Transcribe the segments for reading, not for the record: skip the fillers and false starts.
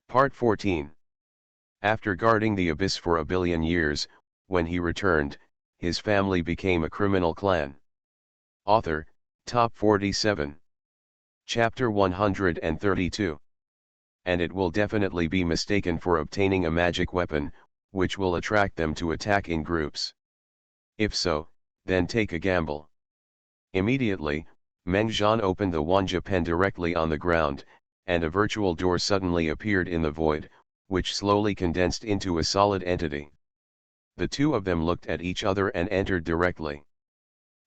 Part 14. After guarding the abyss for a billion years, when he returned, his family became a criminal clan. Author, Top 47. Chapter 132. And it will definitely be mistaken for obtaining a magic weapon, which will attract them to attack in groups. If so, then take a gamble. Immediately, Meng Zhan opened the Wanja pen directly on the ground, and a virtual door suddenly appeared in the void, which slowly condensed into a solid entity. The two of them looked at each other and entered directly.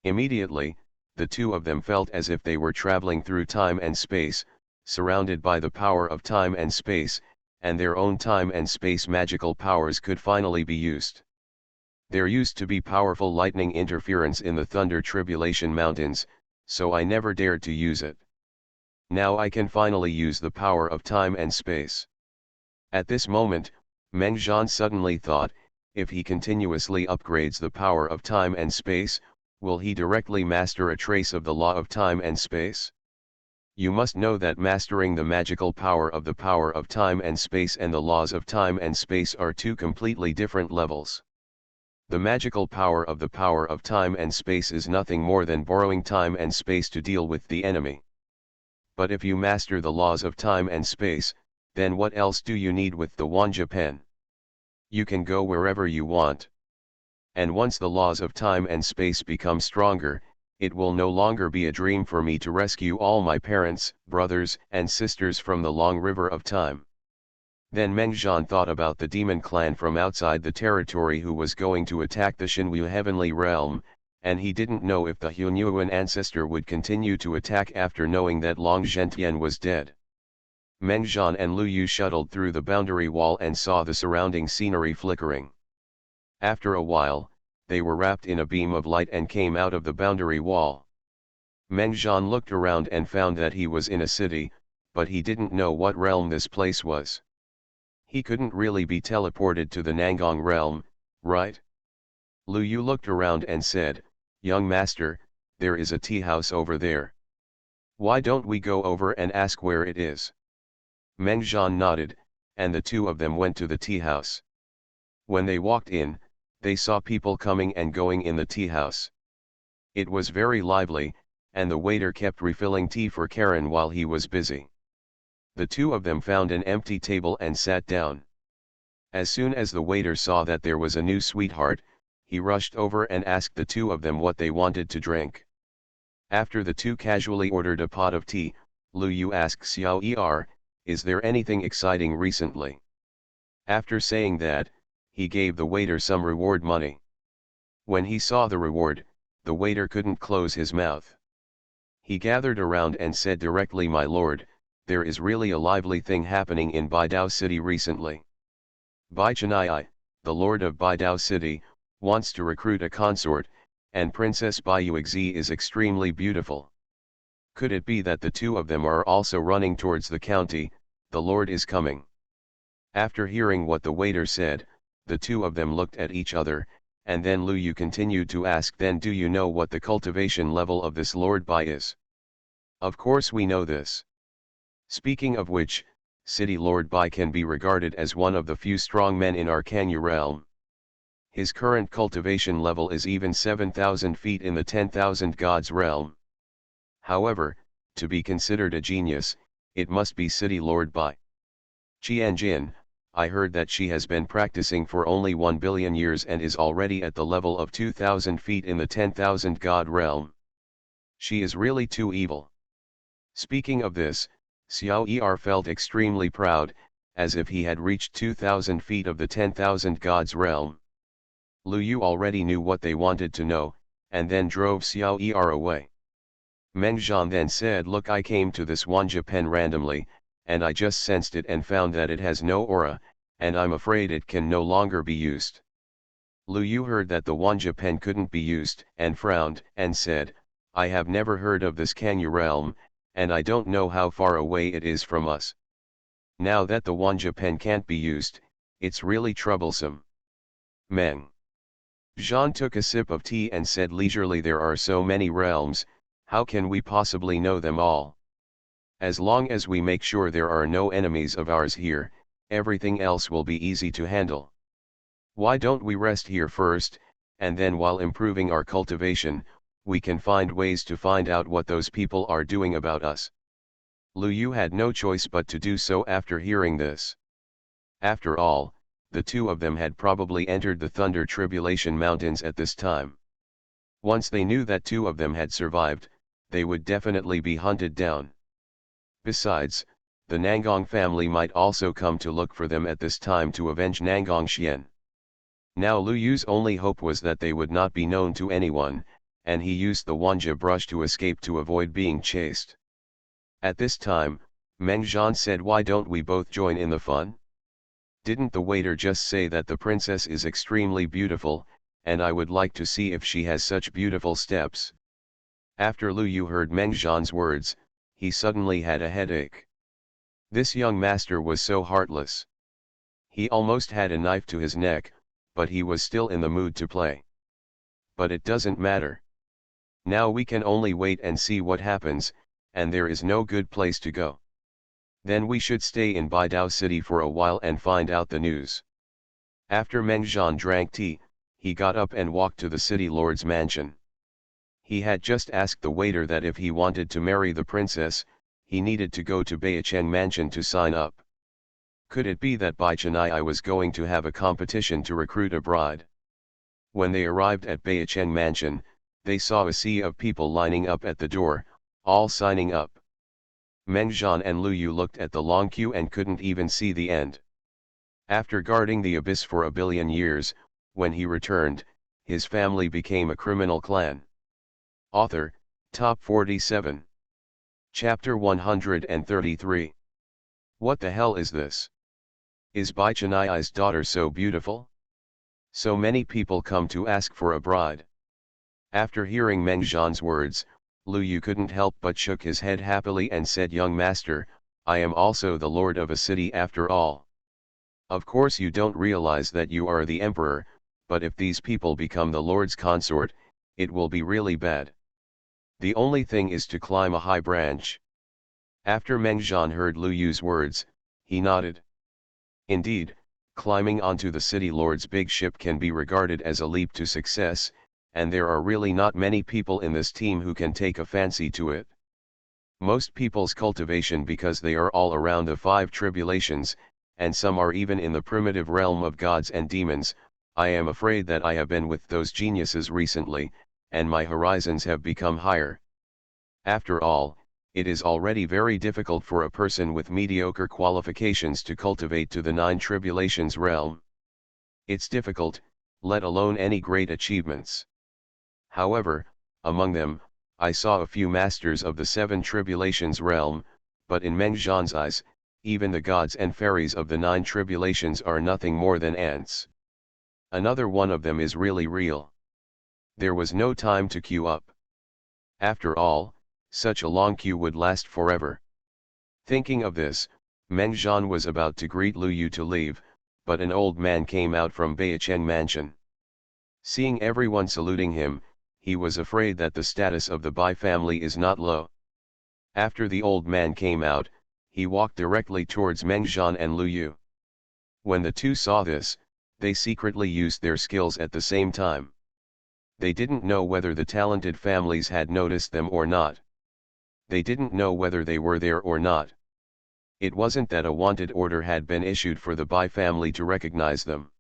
Immediately, the two of them felt as if they were traveling through time and space, surrounded by the power of time and space, and their own time and space magical powers could finally be used. There used to be powerful lightning interference in the Thunder Tribulation Mountains, so I never dared to use it. Now I can finally use the power of time and space. At this moment, Meng Zhan suddenly thought, if he continuously upgrades the power of time and space, will he directly master a trace of the law of time and space? You must know that mastering the magical power of time and space and the laws of time and space are two completely different levels. The magical power of time and space is nothing more than borrowing time and space to deal with the enemy. But if you master the laws of time and space, then what else do you need with the Wanja pen? You can go wherever you want. And once the laws of time and space become stronger, it will no longer be a dream for me to rescue all my parents, brothers, and sisters from the long river of time. Then Meng Zhan thought about the demon clan from outside the territory who was going to attack the Xinwu heavenly realm, and he didn't know if the Hunyuan ancestor would continue to attack after knowing that Long Zhentian was dead. Meng Zhan and Lu Yu shuttled through the boundary wall and saw the surrounding scenery flickering. After a while, they were wrapped in a beam of light and came out of the boundary wall. Meng Zhan looked around and found that he was in a city, but he didn't know what realm this place was. He couldn't really be teleported to the Nangong realm, right? Lu Yu looked around and said, "Young master, there is a tea house over there. Why don't we go over and ask where it is?" Meng Zhan nodded, and the two of them went to the tea house. When they walked in, they saw people coming and going in the tea house. It was very lively, and the waiter kept refilling tea for Karen while he was busy. The two of them found an empty table and sat down. As soon as the waiter saw that there was a new sweetheart, he rushed over and asked the two of them what they wanted to drink. After the two casually ordered a pot of tea, Lu Yu asked Xiao Er, "Is there anything exciting recently?" After saying that, he gave the waiter some reward money. When he saw the reward, the waiter couldn't close his mouth. He gathered around and said directly, "My lord, there is really a lively thing happening in Baidao City recently. Bai Chenai, the lord of Baidao City, wants to recruit a consort, and Princess Bai Yuexi is extremely beautiful. Could it be that the two of them are also running towards the county? The lord is coming." After hearing what the waiter said, the two of them looked at each other, and then Lu Yu continued to ask, "Then do you know what the cultivation level of this Lord Bai is?" "Of course we know this. Speaking of which, City Lord Bai can be regarded as one of the few strong men in our Kanyu realm. His current cultivation level is even 7,000 feet in the 10,000 gods realm. However, to be considered a genius, it must be City Lord Bai. Qianjin, I heard that she has been practicing for only 1 billion years and is already at the level of 2,000 feet in the 10,000 god realm. She is really too evil." Speaking of this, Xiao Er felt extremely proud, as if he had reached 2,000 feet of the 10,000 gods realm. Lu Yu already knew what they wanted to know, and then drove Xiao Er away. Meng Zhan then said, "Look, I came to this Wanja pen randomly, and I just sensed it and found that it has no aura, and I'm afraid it can no longer be used." Lu Yu heard that the Wanja pen couldn't be used, and frowned, and said, "I have never heard of this Kanyu realm, and I don't know how far away it is from us. Now that the Wanja pen can't be used, it's really troublesome." Meng Zhan took a sip of tea and said leisurely, "There are so many realms, how can we possibly know them all? As long as we make sure there are no enemies of ours here, everything else will be easy to handle. Why don't we rest here first, and then while improving our cultivation, we can find ways to find out what those people are doing about us. Lu Yu had no choice but to do so after hearing this. After all, the two of them had probably entered the Thunder Tribulation Mountains at this time. Once they knew that two of them had survived, they would definitely be hunted down. Besides, the Nangong family might also come to look for them at this time to avenge Nangong Xian. Now Lu Yu's only hope was that they would not be known to anyone, and he used the Wanja brush to escape to avoid being chased. At this time, Meng Zhan said, "Why don't we both join in the fun? Didn't the waiter just say that the princess is extremely beautiful, and I would like to see if she has such beautiful steps?" After Lu Yu heard Meng Zhan's words, he suddenly had a headache. This young master was so heartless. He almost had a knife to his neck, but he was still in the mood to play. But it doesn't matter. Now we can only wait and see what happens, and there is no good place to go. Then we should stay in Baidao City for a while and find out the news. After Meng Zhan drank tea, he got up and walked to the city lord's mansion. He had just asked the waiter that if he wanted to marry the princess, he needed to go to Beicheng mansion to sign up. Could it be that Bai Chenai was going to have a competition to recruit a bride? When they arrived at Beicheng mansion, they saw a sea of people lining up at the door, all signing up. Meng Zhan and Lu Yu looked at the long queue and couldn't even see the end. After guarding the abyss for 1,000,000,000 years, when he returned, his family became a criminal clan. Author, Top 47. Chapter 133. What the hell is this? Is Bai Chenai's daughter so beautiful? So many people come to ask for a bride. After hearing Meng Zhan's words, Lu Yu couldn't help but shook his head happily and said, "Young master, I am also the lord of a city after all. Of course you don't realize that you are the emperor, but if these people become the lord's consort, it will be really bad. The only thing is to climb a high branch." After Meng Zhan heard Lu Yu's words, he nodded. Indeed, climbing onto the city lord's big ship can be regarded as a leap to success, and there are really not many people in this team who can take a fancy to it. Most people's cultivation, because they are all around the 5 tribulations, and some are even in the primitive realm of gods and demons. I am afraid that I have been with those geniuses recently, and my horizons have become higher. After all, it is already very difficult for a person with mediocre qualifications to cultivate to the 9 tribulations realm. It's difficult, let alone any great achievements. However, among them, I saw a few masters of the 7 tribulations realm, but in Meng Zhan's eyes, even the gods and fairies of the 9 tribulations are nothing more than ants. Another one of them is really real. There was no time to queue up. After all, such a long queue would last forever. Thinking of this, Meng Zhan was about to greet Lu Yu to leave, but an old man came out from Beicheng mansion. Seeing everyone saluting him, he was afraid that the status of the Bai family is not low. After the old man came out, he walked directly towards Meng Zhan and Lu Yu. When the two saw this, they secretly used their skills at the same time. They didn't know whether the talented families had noticed them or not. They didn't know whether they were there or not. It wasn't that a wanted order had been issued for the Bai family to recognize them.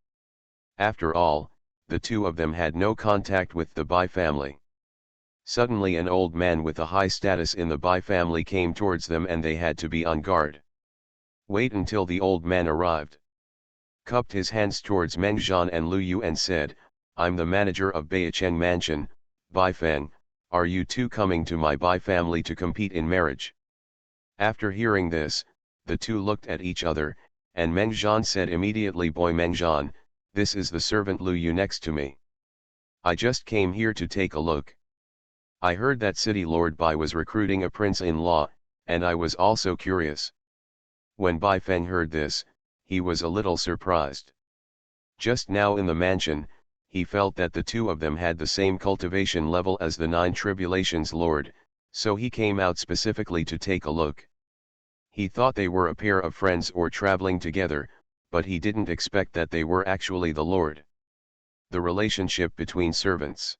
After all, the two of them had no contact with the Bai family. Suddenly an old man with a high status in the Bai family came towards them and they had to be on guard. Wait until the old man arrived. Cupped his hands towards Meng Zhan and Lu Yu and said, "I'm the manager of Beicheng mansion, Bai Feng. Are you two coming to my Bai family to compete in marriage?" After hearing this, the two looked at each other, and Meng Zhan said immediately, "Boy Meng Zhan, this is the servant Lu Yu next to me. I just came here to take a look. I heard that city lord Bai was recruiting a prince-in-law, and I was also curious." When Bai Feng heard this, he was a little surprised. Just now in the mansion, he felt that the two of them had the same cultivation level as the 9 tribulations lord, so he came out specifically to take a look. He thought they were a pair of friends or traveling together, but he didn't expect that they were actually the Lord. The relationship between servants.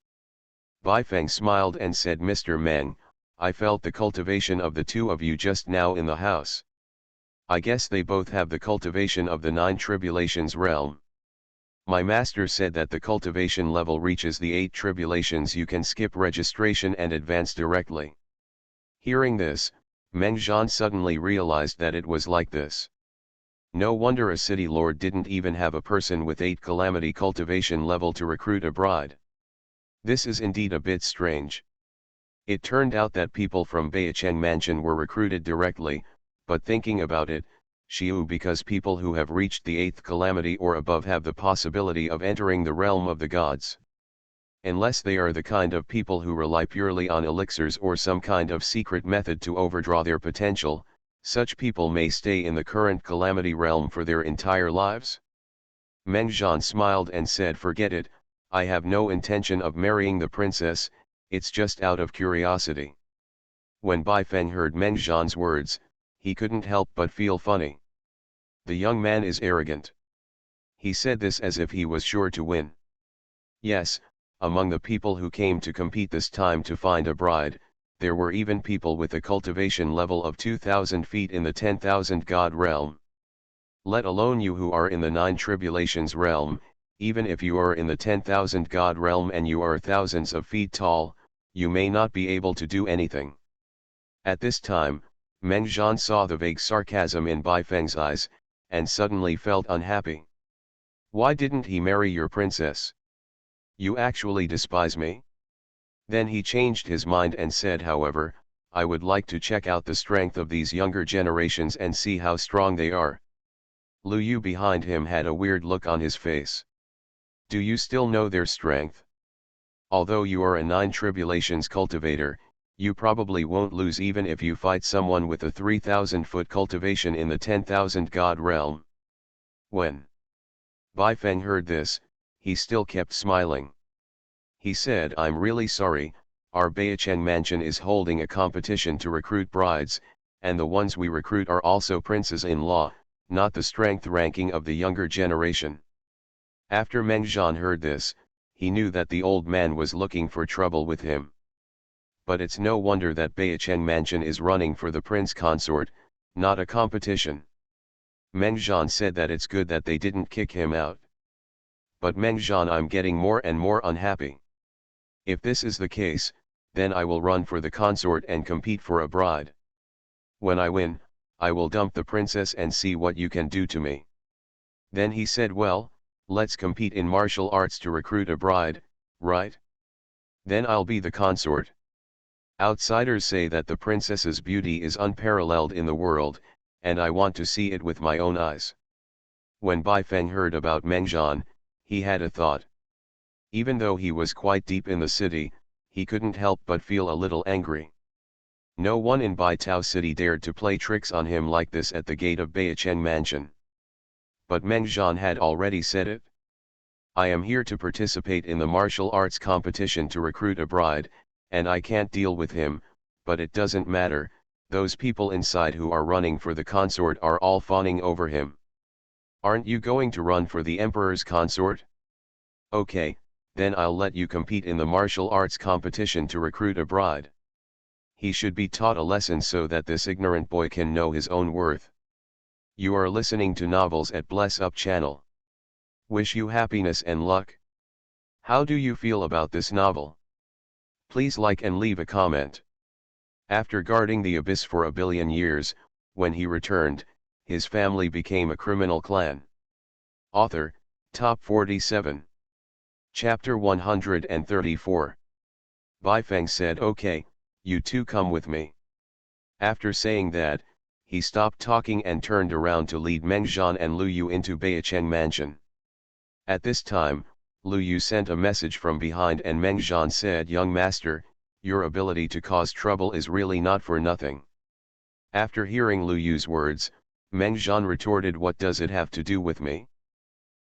Baifeng smiled and said, Mr. Meng, I felt the cultivation of the two of you just now in the house. I guess they both have the cultivation of the 9 tribulations realm. My master said that the cultivation level reaches the 8 tribulations. You can skip registration and advance directly. Hearing this, Meng Zhan suddenly realized that it was like this. No wonder a city lord didn't even have a person with 8 calamity cultivation level to recruit a bride. This is indeed a bit strange. It turned out that people from Beicheng Mansion were recruited directly, but thinking about it, Xiu, because people who have reached the 8th calamity or above have the possibility of entering the realm of the gods. Unless they are the kind of people who rely purely on elixirs or some kind of secret method to overdraw their potential, such people may stay in the current calamity realm for their entire lives. Meng Zhan smiled and said, forget it, I have no intention of marrying the princess, it's just out of curiosity. When Baifeng heard Meng Zhan's words, he couldn't help but feel funny. The young man is arrogant. He said this as if he was sure to win. Yes, among the people who came to compete this time to find a bride, there were even people with a cultivation level of 2,000 feet in the 10,000 god realm. Let alone you who are in the 9 tribulations realm, even if you are in the 10,000 god realm and you are thousands of feet tall, you may not be able to do anything. At this time, Meng Zhan saw the vague sarcasm in Baifeng's eyes, and suddenly felt unhappy. Why didn't he marry your princess? You actually despise me? Then he changed his mind and said, however, I would like to check out the strength of these younger generations and see how strong they are. Lu Yu behind him had a weird look on his face. Do you still know their strength? Although you are a 9 tribulations cultivator, you probably won't lose even if you fight someone with a 3,000-foot cultivation in the 10,000 god realm. When Baifeng heard this, he still kept smiling. He said, I'm really sorry, our Beicheng Mansion is holding a competition to recruit brides, and the ones we recruit are also princes-in-law, not the strength ranking of the younger generation. After Meng Zhan heard this, he knew that the old man was looking for trouble with him. But it's no wonder that Beicheng Mansion is running for the prince consort, not a competition. Meng Zhan said that it's good that they didn't kick him out. But Meng Zhan, I'm getting more and more unhappy. If this is the case, then I will run for the consort and compete for a bride. When I win, I will dump the princess and see what you can do to me. Then he said, well, let's compete in martial arts to recruit a bride, right? Then I'll be the consort. Outsiders say that the princess's beauty is unparalleled in the world, and I want to see it with my own eyes. When Baifeng heard about Meng Zhan, he had a thought. Even though he was quite deep in the city, he couldn't help but feel a little angry. No one in Baitao City dared to play tricks on him like this at the gate of Beicheng Mansion. But Meng Zhan had already said it. I am here to participate in the martial arts competition to recruit a bride, and I can't deal with him, but it doesn't matter, those people inside who are running for the consort are all fawning over him. Aren't you going to run for the emperor's consort? Okay, then I'll let you compete in the martial arts competition to recruit a bride. He should be taught a lesson so that this ignorant boy can know his own worth. You are listening to Novels at Bless Up channel. Wish you happiness and luck. How do you feel about this novel? Please like and leave a comment. After guarding the abyss for 1,000,000,000 years, when he returned, his family became a criminal clan. Author, Top 47. Chapter 134. Baifeng said, okay, you two come with me. After saying that, he stopped talking and turned around to lead Meng Zhan and Lu Yu into Beicheng Mansion. At this time, Lu Yu sent a message from behind and Meng Zhan said, young master, your ability to cause trouble is really not for nothing. After hearing Lu Yu's words, Meng Zhan retorted, what does it have to do with me?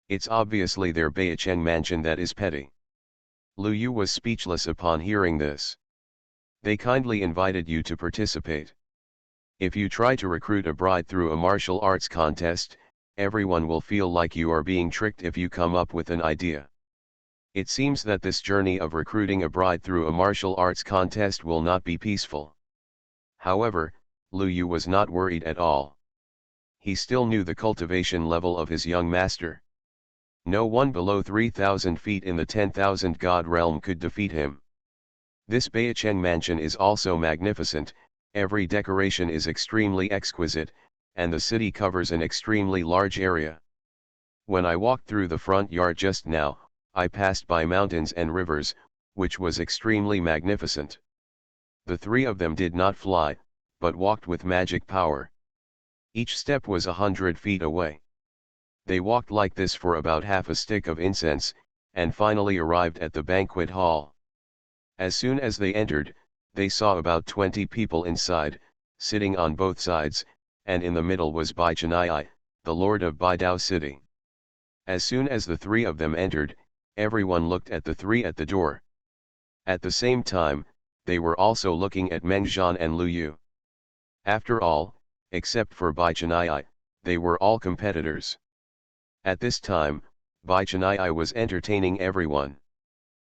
It's obviously their Beicheng Mansion that is petty. Lu Yu was speechless upon hearing this. They kindly invited you to participate. If you try to recruit a bride through a martial arts contest, everyone will feel like you are being tricked if you come up with an idea. It seems that this journey of recruiting a bride through a martial arts contest will not be peaceful. However, Lu Yu was not worried at all. He still knew the cultivation level of his young master. No one below 3,000 feet in the 10,000 god realm could defeat him. This Beicheng mansion is also magnificent, every decoration is extremely exquisite, and the city covers an extremely large area. When I walked through the front yard just now, I passed by mountains and rivers, which was extremely magnificent. The three of them did not fly, but walked with magic power. Each step was 100 feet away. They walked like this for about half a stick of incense, and finally arrived at the banquet hall. As soon as they entered, they saw about 20 people inside, sitting on both sides, and in the middle was Bai Chennai, the lord of Baidao city. As soon as the three of them entered, everyone looked at the three at the door. At the same time, they were also looking at Meng Zhan and Lu Yu. After all, except for Bai Chennai, they were all competitors. At this time, Bai Chennai was entertaining everyone.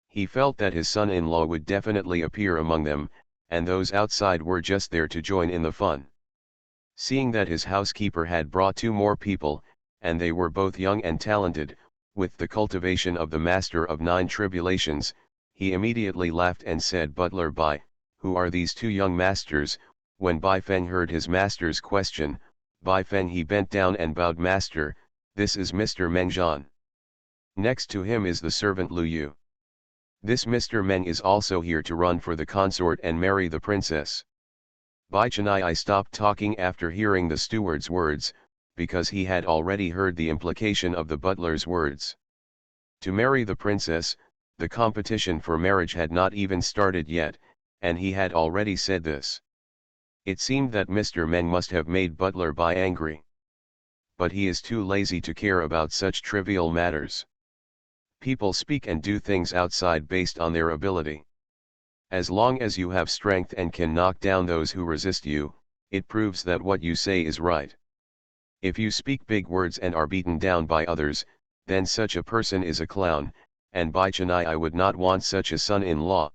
He felt that his son-in-law would definitely appear among them, and those outside were just there to join in the fun. Seeing that his housekeeper had brought two more people, and they were both young and talented, with the cultivation of the master of 9 tribulations, he immediately laughed and said, "Butler Bai, who are these two young masters?" When Bai Feng heard his master's question, Bai Feng he bent down and bowed, "Master, this is Mr. Meng Zhan. Next to him is the servant Lu Yu. This Mr. Meng is also here to run for the consort and marry the princess." Bai Chennai stopped talking after hearing the steward's words, because he had already heard the implication of the butler's words. To marry the princess, the competition for marriage had not even started yet, and he had already said this. It seemed that Mr. Meng must have made Butler Bai angry. But he is too lazy to care about such trivial matters. People speak and do things outside based on their ability. As long as you have strength and can knock down those who resist you, it proves that what you say is right. If you speak big words and are beaten down by others, then such a person is a clown, and Bai Chennai would not want such a son-in-law.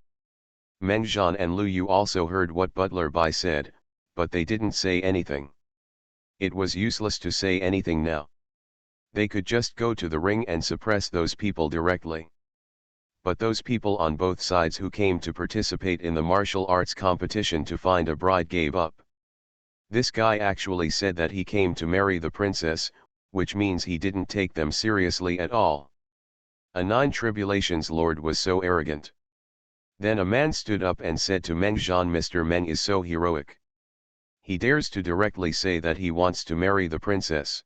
Meng Zhan and Lu Yu also heard what Butler Bai said, but they didn't say anything. It was useless to say anything now. They could just go to the ring and suppress those people directly. But those people on both sides who came to participate in the martial arts competition to find a bride gave up. This guy actually said that he came to marry the princess, which means he didn't take them seriously at all. A 9 tribulations lord was so arrogant. Then a man stood up and said to Meng Zhan, "Mr. Meng is so heroic. He dares to directly say that he wants to marry the princess.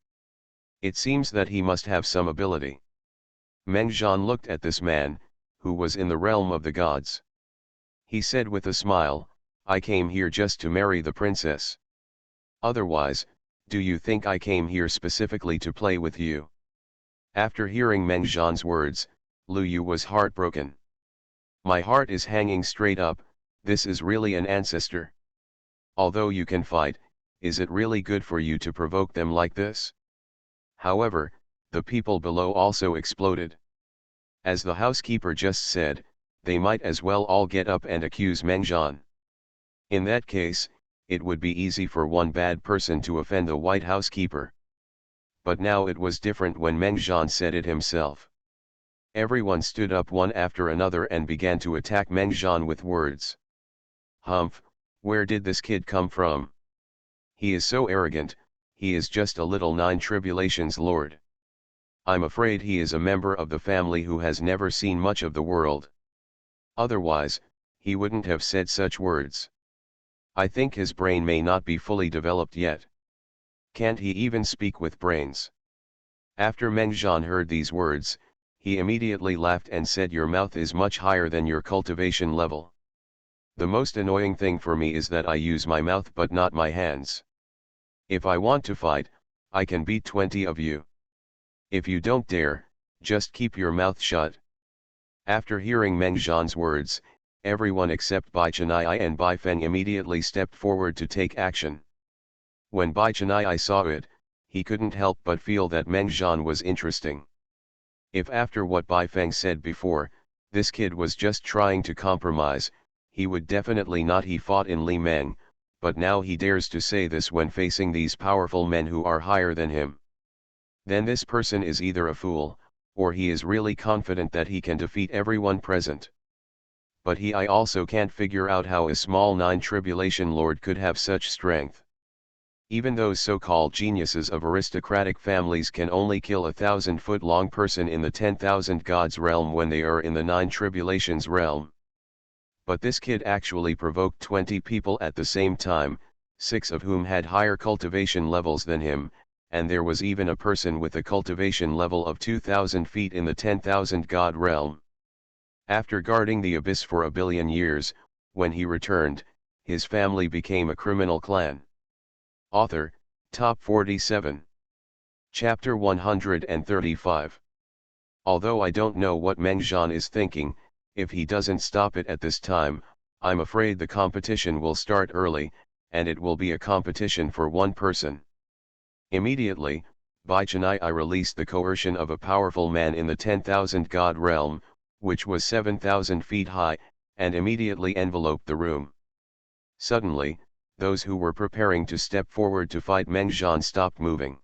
It seems that he must have some ability." Meng Zhan looked at this man, who was in the realm of the gods. He said with a smile, "I came here just to marry the princess. Otherwise, do you think I came here specifically to play with you?" After hearing Meng Zhan's words, Lu Yu was heartbroken. "My heart is hanging straight up, this is really an ancestor. Although you can fight, is it really good for you to provoke them like this?" However, the people below also exploded. As the housekeeper just said, they might as well all get up and accuse Meng Zhan. In that case, it would be easy for one bad person to offend the white housekeeper. But now it was different when Meng Zhan said it himself. Everyone stood up one after another and began to attack Meng Zhan with words. "Humph, where did this kid come from? He is so arrogant, he is just a little 9 tribulations lord. I'm afraid he is a member of the family who has never seen much of the world. Otherwise, he wouldn't have said such words. I think his brain may not be fully developed yet. Can't he even speak with brains?" After Meng Zhan heard these words, he immediately laughed and said, "Your mouth is much higher than your cultivation level. The most annoying thing for me is that I use my mouth but not my hands. If I want to fight, I can beat 20 of you. If you don't dare, just keep your mouth shut." After hearing Meng Zhan's words, everyone except Bai Chennai and Bai Feng immediately stepped forward to take action. When Bai Chennai saw it, he couldn't help but feel that Meng Zhan was interesting. If after what Bai Feng said before, this kid was just trying to compromise, he would definitely not he fought in Li Meng, but now he dares to say this when facing these powerful men who are higher than him. Then this person is either a fool, or he is really confident that he can defeat everyone present. But I also can't figure out how a small nine tribulation lord could have such strength. Even those so-called geniuses of aristocratic families can only kill 1,000-foot-long person in the 10,000 gods realm when they are in the nine tribulations realm. But this kid actually provoked 20 people at the same time, 6 of whom had higher cultivation levels than him, and there was even a person with a cultivation level of 2,000 feet in the 10,000 god realm. After guarding the abyss for 1,000,000,000 years, when he returned, his family became a criminal clan. Author, Top 47. Chapter 135. Although I don't know what Meng Zhan is thinking, if he doesn't stop it at this time, I'm afraid the competition will start early, and it will be a competition for one person. Immediately, Bai Chennai released the coercion of a powerful man in the 10,000 god realm, which was 7,000 feet high, and immediately enveloped the room. Suddenly, those who were preparing to step forward to fight Meng Zhan stopped moving.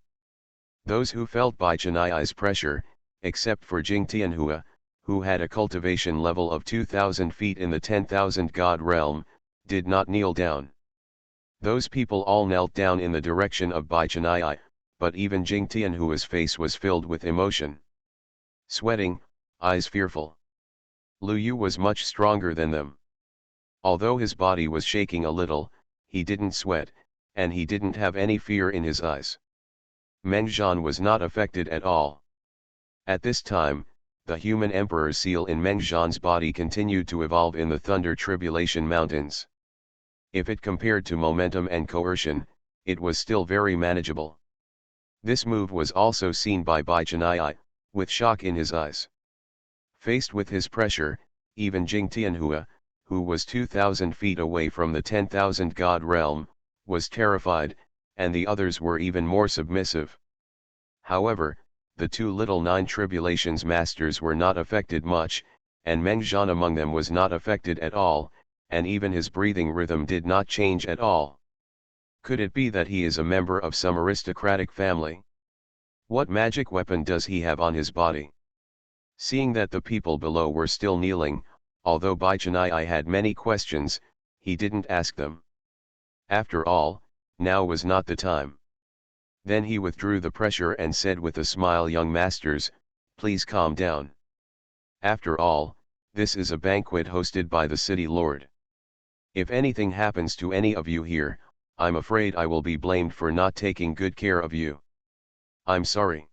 Those who felt Bai Chennai's pressure, except for Jing Tianhua, who had a cultivation level of 2,000 feet in the 10,000 god realm, did not kneel down. Those people all knelt down in the direction of Bai Chennai, but even Jing Tianhua's face was filled with emotion. Sweating, eyes fearful. Lu Yu was much stronger than them. Although his body was shaking a little, he didn't sweat, and he didn't have any fear in his eyes. Meng Zhan was not affected at all. At this time, the human emperor's seal in Meng Zhan's body continued to evolve in the Thunder Tribulation Mountains. If it compared to momentum and coercion, it was still very manageable. This move was also seen by Bai Chennai, with shock in his eyes. Faced with his pressure, even Jing Tianhua, who was 2,000 feet away from the 10,000 god realm, was terrified, and the others were even more submissive. However, the two little nine tribulations masters were not affected much, and Meng Zhan among them was not affected at all, and even his breathing rhythm did not change at all. Could it be that he is a member of some aristocratic family? What magic weapon does he have on his body? Seeing that the people below were still kneeling, although Bai Chennai had many questions, he didn't ask them. After all, now was not the time. Then he withdrew the pressure and said with a smile, "Young masters, please calm down. After all, this is a banquet hosted by the city lord. If anything happens to any of you here, I'm afraid I will be blamed for not taking good care of you. I'm sorry.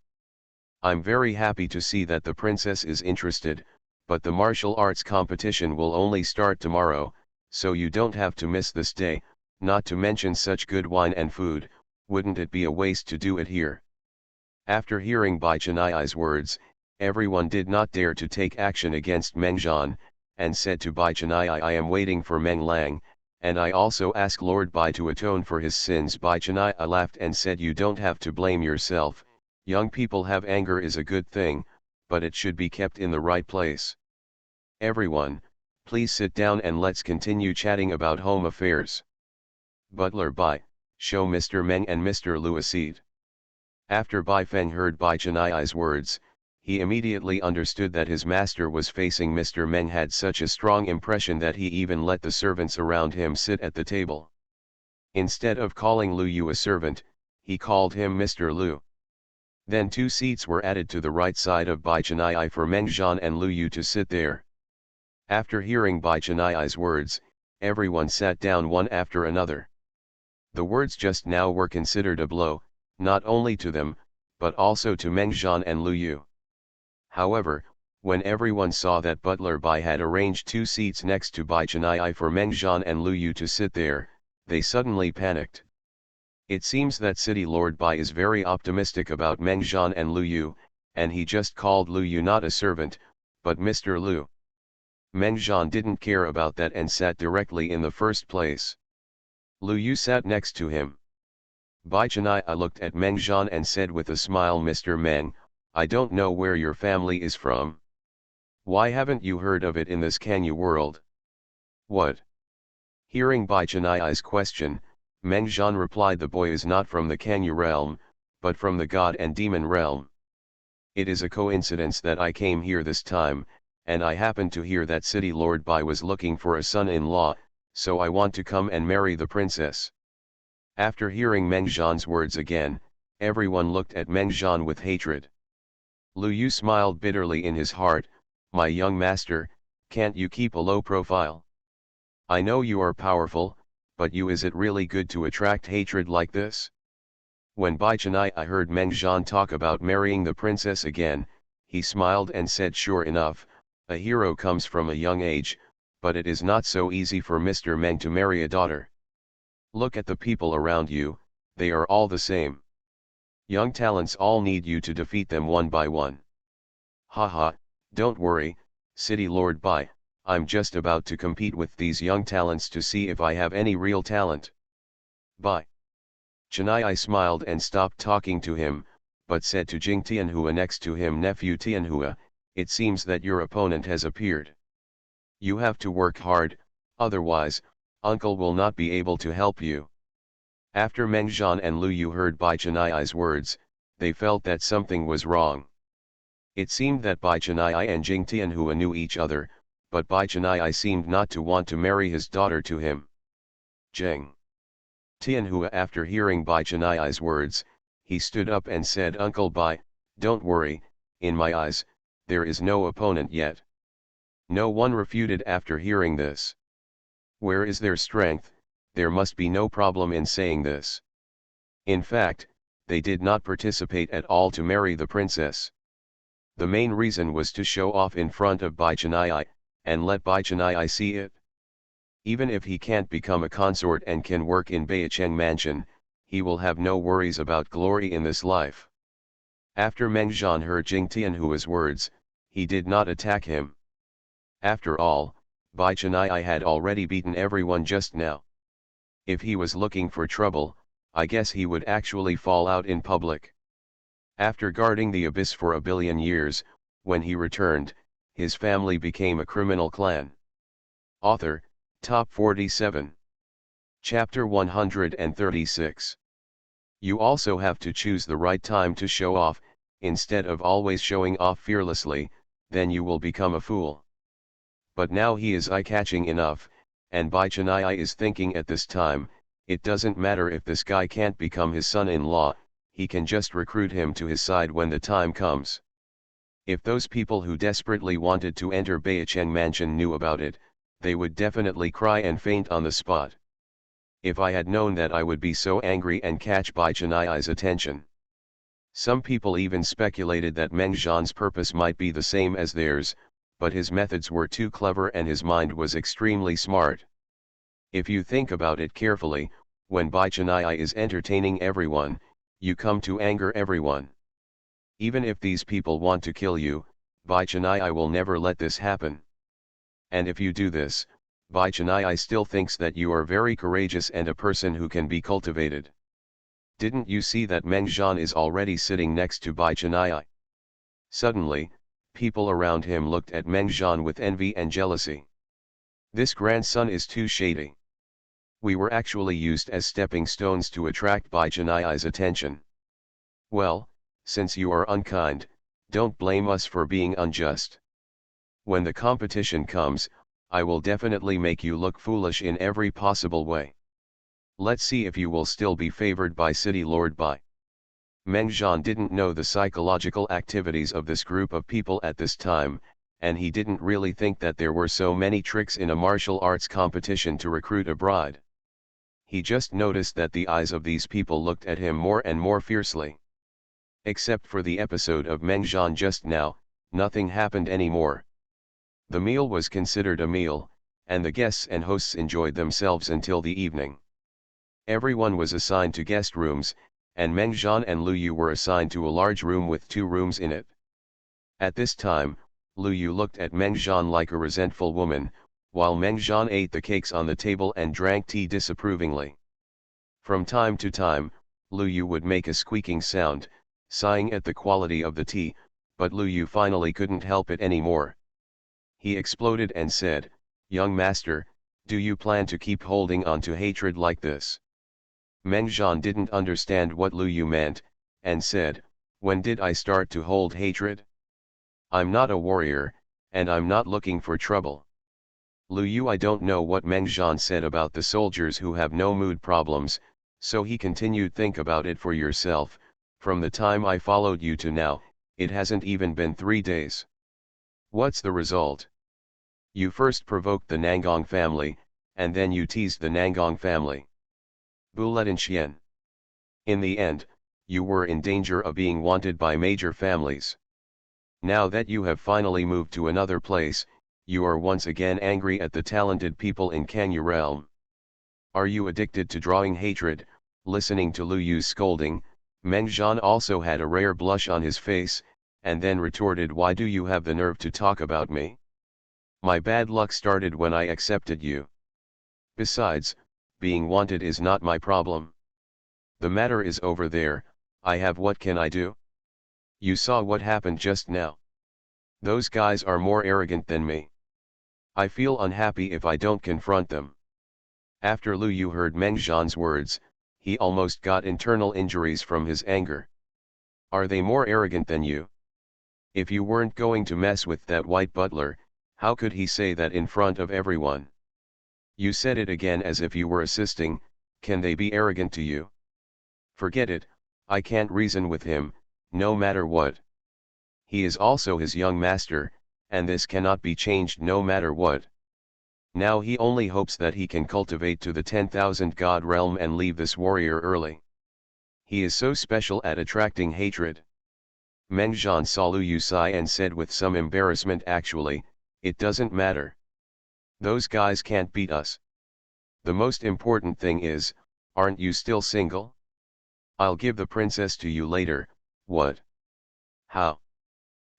I'm very happy to see that the princess is interested, but the martial arts competition will only start tomorrow, so you don't have to miss this day, not to mention such good wine and food. Wouldn't it be a waste to do it here?" After hearing Bai Chennai's words, everyone did not dare to take action against Meng Zhan, and said to Bai Chennai, "I am waiting for Meng Lang, and I also ask Lord Bai to atone for his sins." Bai Chennai laughed and said, "You don't have to blame yourself. Young people have anger is a good thing, but it should be kept in the right place. Everyone, please sit down and let's continue chatting about home affairs. Butler Bai, show Mr. Meng and Mr. Lu a seat." After Bai Feng heard Bai Chennai's words, he immediately understood that his master was facing Mr. Meng had such a strong impression that he even let the servants around him sit at the table. Instead of calling Lu Yu a servant, he called him Mr. Lu. Then 2 seats were added to the right side of Bai Chennai for Meng Zhan and Lu Yu to sit there. After hearing Bai Chennai's words, everyone sat down one after another. The words just now were considered a blow, not only to them, but also to Meng Zhan and Lu Yu. However, when everyone saw that Butler Bai had arranged 2 seats next to Bai Chennai for Meng Zhan and Lu Yu to sit there, they suddenly panicked. It seems that City Lord Bai is very optimistic about Meng Zhan and Lu Yu, and he just called Lu Yu not a servant, but Mr. Lu. Meng Zhan didn't care about that and sat directly in the first place. Lu Yu sat next to him. Bai Chennai looked at Meng Zhan and said with a smile, Mr. Meng, I don't know where your family is from. Why haven't you heard of it in this Kanya world? What? Hearing Bai Chennai's question, Meng Zhan replied, the boy is not from the Kanya realm, but from the god and demon realm. It is a coincidence that I came here this time, and I happened to hear that city Lord Bai was looking for a son-in-law, so I want to come and marry the princess. After hearing Meng Zhan's words again, everyone looked at Meng Zhan with hatred. Lu Yu smiled bitterly in his heart, my young master, can't you keep a low profile? I know you are powerful, but is it really good to attract hatred like this? When Bai Chennai heard Meng Zhan talk about marrying the princess again, he smiled and said, sure enough, a hero comes from a young age, but it is not so easy for Mr. Meng to marry a daughter. Look at the people around you, they are all the same. Young talents all need you to defeat them one by one. Haha, don't worry, City Lord Bai, I'm just about to compete with these young talents to see if I have any real talent. Bai Chennai smiled and stopped talking to him, but said to Jing Tianhua next to him, nephew Tianhua, it seems that your opponent has appeared. You have to work hard, otherwise, uncle will not be able to help you. After Meng Zhan and Lu Yu heard Bai Chennai's words, they felt that something was wrong. It seemed that Bai Chennai and Jing Tianhua knew each other, but Bai Chennai seemed not to want to marry his daughter to him. Jing Tianhua, after hearing Bai Chennai's words, he stood up and said, Uncle Bai, don't worry, in my eyes, there is no opponent yet. No one refuted after hearing this. Where is their strength? There must be no problem in saying this. In fact, they did not participate at all to marry the princess. The main reason was to show off in front of Bai Chennai, and let Bai Chennai see it. Even if he can't become a consort and can work in Baicheng Mansion, he will have no worries about glory in this life. After Meng Zhan heard Jing Tianhua's words, he did not attack him. After all, Bai Chennai had already beaten everyone just now. If he was looking for trouble, I guess he would actually fall out in public. After guarding the abyss for 1,000,000,000 years, when he returned, his family became a criminal clan. Author, Top 47. Chapter 136. You also have to choose the right time to show off, instead of always showing off fearlessly, then you will become a fool. But now he is eye-catching enough, and Bai Chennai is thinking at this time, it doesn't matter if this guy can't become his son-in-law, he can just recruit him to his side when the time comes. If those people who desperately wanted to enter Baicheng Mansion knew about it, they would definitely cry and faint on the spot. If I had known that, I would be so angry and catch Bai Chennai's attention. Some people even speculated that Meng Zhan's purpose might be the same as theirs, but his methods were too clever and his mind was extremely smart. If you think about it carefully, when Bai Chennai is entertaining everyone, you come to anger everyone. Even if these people want to kill you, Bai Chennai will never let this happen. And if you do this, Bai Chennai still thinks that you are very courageous and a person who can be cultivated. Didn't you see that Meng Zhan is already sitting next to Bai Chennai? Suddenly, people around him looked at Meng Zhan with envy and jealousy. This grandson is too shady. We were actually used as stepping stones to attract Bai Chennai's attention. Well, since you are unkind, don't blame us for being unjust. When the competition comes, I will definitely make you look foolish in every possible way. Let's see if you will still be favored by City Lord Bai. Meng Zhan didn't know the psychological activities of this group of people at this time, and he didn't really think that there were so many tricks in a martial arts competition to recruit a bride. He just noticed that the eyes of these people looked at him more and more fiercely. Except for the episode of Meng Zhan just now, nothing happened anymore. The meal was considered a meal, and the guests and hosts enjoyed themselves until the evening. Everyone was assigned to guest rooms, and Meng Zhan and Lu Yu were assigned to a large room with 2 rooms in it. At this time, Lu Yu looked at Meng Zhan like a resentful woman, while Meng Zhan ate the cakes on the table and drank tea disapprovingly. From time to time, Lu Yu would make a squeaking sound, sighing at the quality of the tea, but Lu Yu finally couldn't help it anymore. He exploded and said, "Young master, do you plan to keep holding on to hatred like this?" Meng Zhan didn't understand what Lu Yu meant, and said, "When did I start to hold hatred? I'm not a warrior, and I'm not looking for trouble." Lu Yu, I don't know what Meng Zhan said about the soldiers who have no mood problems, so he continued, "Think about it for yourself, from the time I followed you to now, it hasn't even been 3 days. What's the result? You first provoked the Nangong family, and then you teased the Nangong family. Buletin Xian. In the end, you were in danger of being wanted by major families. Now that you have finally moved to another place, you are once again angry at the talented people in Kangyu realm. Are you addicted to drawing hatred?" Listening to Lu Yu's scolding, Meng Zhan also had a rare blush on his face, and then retorted, "Why do you have the nerve to talk about me? My bad luck started when I accepted you. Besides, being wanted is not my problem. The matter is over there, I have. What can I do? You saw what happened just now. Those guys are more arrogant than me. I feel unhappy if I don't confront them." After Lu Yu heard Meng Zhan's words, he almost got internal injuries from his anger. "Are they more arrogant than you? If you weren't going to mess with that white butler, how could he say that in front of everyone? You said it again as if you were assisting. Can they be arrogant to you? Forget it, I can't reason with him, no matter what. He is also his young master, and this cannot be changed no matter what. Now he only hopes that he can cultivate to the 10,000 god realm and leave this warrior early. He is so special at attracting hatred." Meng Zhan saw Lu Yu sigh and said with some embarrassment, "Actually, it doesn't matter. Those guys can't beat us. The most important thing is, aren't you still single? I'll give the princess to you later." "What? How?"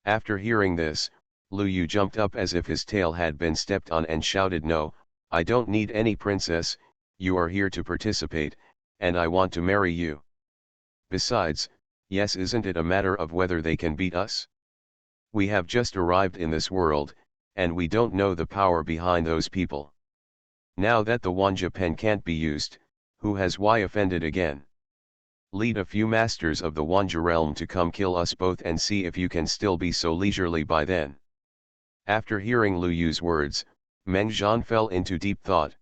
After hearing this, Lu Yu jumped up as if his tail had been stepped on and shouted, "No, I don't need any princess, you are here to participate, and I want to marry you. Besides, yes, isn't it a matter of whether they can beat us? We have just arrived in this world, and we don't know the power behind those people. Now that the Wanja pen can't be used, who has why offended again? Lead a few masters of the Wanja realm to come kill us both and see if you can still be so leisurely by then." After hearing Lu Yu's words, Meng Zhan fell into deep thought.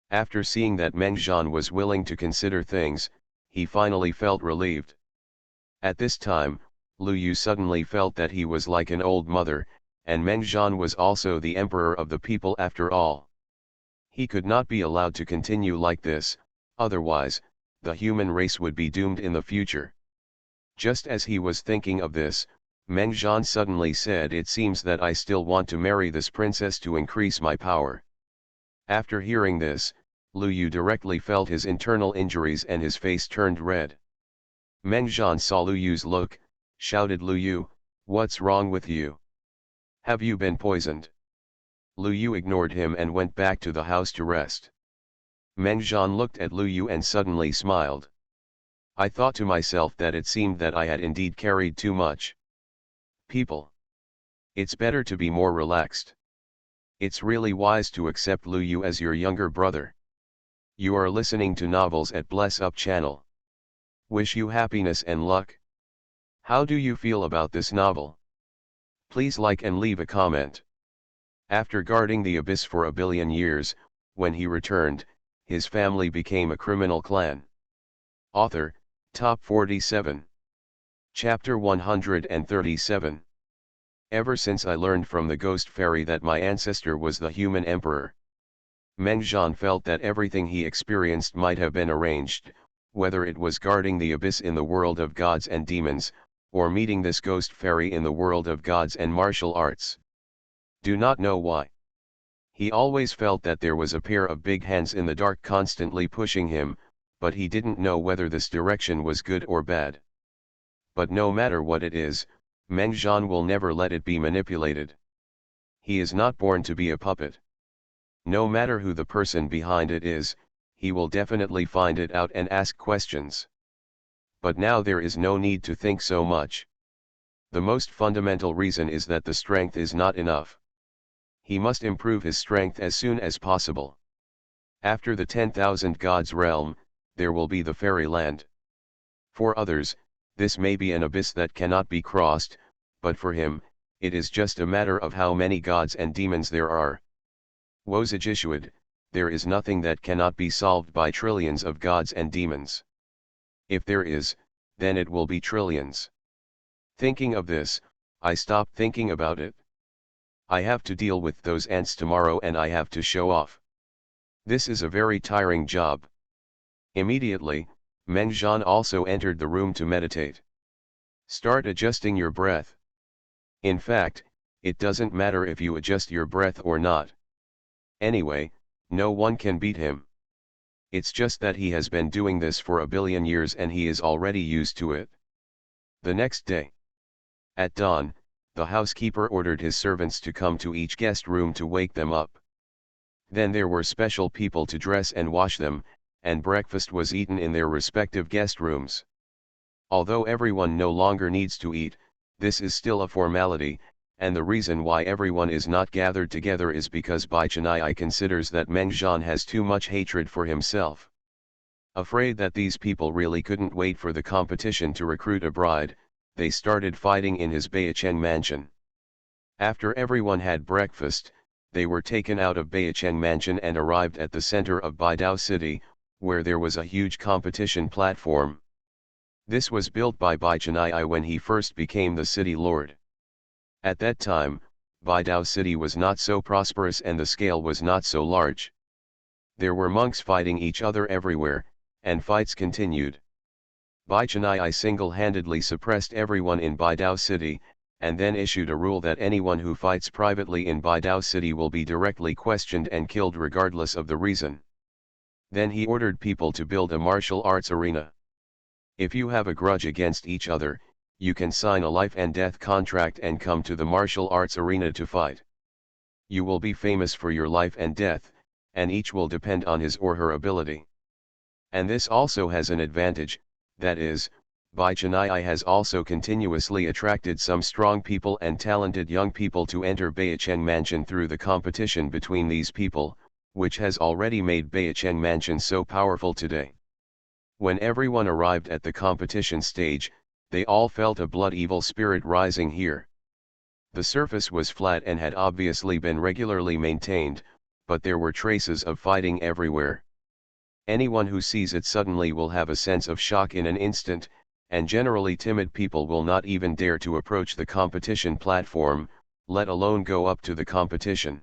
After seeing that Meng Zhan was willing to consider things, he finally felt relieved. At this time, Lu Yu suddenly felt that he was like an old mother, and Meng Zhan was also the emperor of the people after all. He could not be allowed to continue like this, otherwise, the human race would be doomed in the future. Just as he was thinking of this, Meng Zhan suddenly said, "It seems that I still want to marry this princess to increase my power." After hearing this, Lu Yu directly felt his internal injuries and his face turned red. Meng Zhan saw Lu Yu's look, shouted, "Lu Yu, what's wrong with you? Have you been poisoned?" Lu Yu ignored him and went back to the house to rest. Meng Zhan looked at Lu Yu and suddenly smiled. "I thought to myself that it seemed that I had indeed carried too much. People, it's better to be more relaxed. It's really wise to accept Lu Yu as your younger brother." You are listening to Novels at Bless Up channel. Wish you happiness and luck. How do you feel about this novel? Please like and leave a comment. After guarding the abyss for 1,000,000,000 years, when he returned, his family became a criminal clan. Author, Top 47. Chapter 137. Ever since I learned from the ghost fairy that my ancestor was the human emperor, Meng Zhan felt that everything he experienced might have been arranged, whether it was guarding the abyss in the world of gods and demons, or meeting this ghost fairy in the world of gods and martial arts. Do not know why. He always felt that there was a pair of big hands in the dark constantly pushing him, but he didn't know whether this direction was good or bad. But no matter what it is, Meng Zhan will never let it be manipulated. He is not born to be a puppet. No matter who the person behind it is, he will definitely find it out and ask questions. But now there is no need to think so much. The most fundamental reason is that the strength is not enough. He must improve his strength as soon as possible. After the 10,000 gods realm, there will be the fairyland. For others, this may be an abyss that cannot be crossed, but for him, it is just a matter of how many gods and demons there are. Wozagishuad, there is nothing that cannot be solved by trillions of gods and demons. If there is, then it will be trillions. Thinking of this, I stopped thinking about it. I have to deal with those ants tomorrow and I have to show off. This is a very tiring job. Immediately, Mengjian also entered the room to meditate. Start adjusting your breath. In fact, it doesn't matter if you adjust your breath or not. Anyway, no one can beat him. It's just that he has been doing this for a billion years and he is already used to it. The next day, at dawn, the housekeeper ordered his servants to come to each guest room to wake them up. Then there were special people to dress and wash them, and breakfast was eaten in their respective guest rooms. Although everyone no longer needs to eat, this is still a formality, and the reason why everyone is not gathered together is because Baichaniai considers that Mengjian has too much hatred for himself. Afraid that these people really couldn't wait for the competition to recruit a bride, they started fighting in his Baicheng mansion. After everyone had breakfast, they were taken out of Baicheng mansion and arrived at the center of Baidao city, where there was a huge competition platform. This was built by Baichaniai when he first became the city lord. At that time, Baidao city was not so prosperous and the scale was not so large. There were monks fighting each other everywhere, and fights continued. Baichaniai single-handedly suppressed everyone in Baidao city, and then issued a rule that anyone who fights privately in Baidao city will be directly questioned and killed regardless of the reason. Then he ordered people to build a martial arts arena. If you have a grudge against each other, you can sign a life and death contract and come to the martial arts arena to fight. You will be famous for your life and death, and each will depend on his or her ability. And this also has an advantage, that is, Baichaniai has also continuously attracted some strong people and talented young people to enter Baicheng Mansion through the competition between these people, which has already made Baicheng Mansion so powerful today. When everyone arrived at the competition stage, they all felt a blood evil spirit rising here. The surface was flat and had obviously been regularly maintained, but there were traces of fighting everywhere. Anyone who sees it suddenly will have a sense of shock in an instant, and generally timid people will not even dare to approach the competition platform, let alone go up to the competition.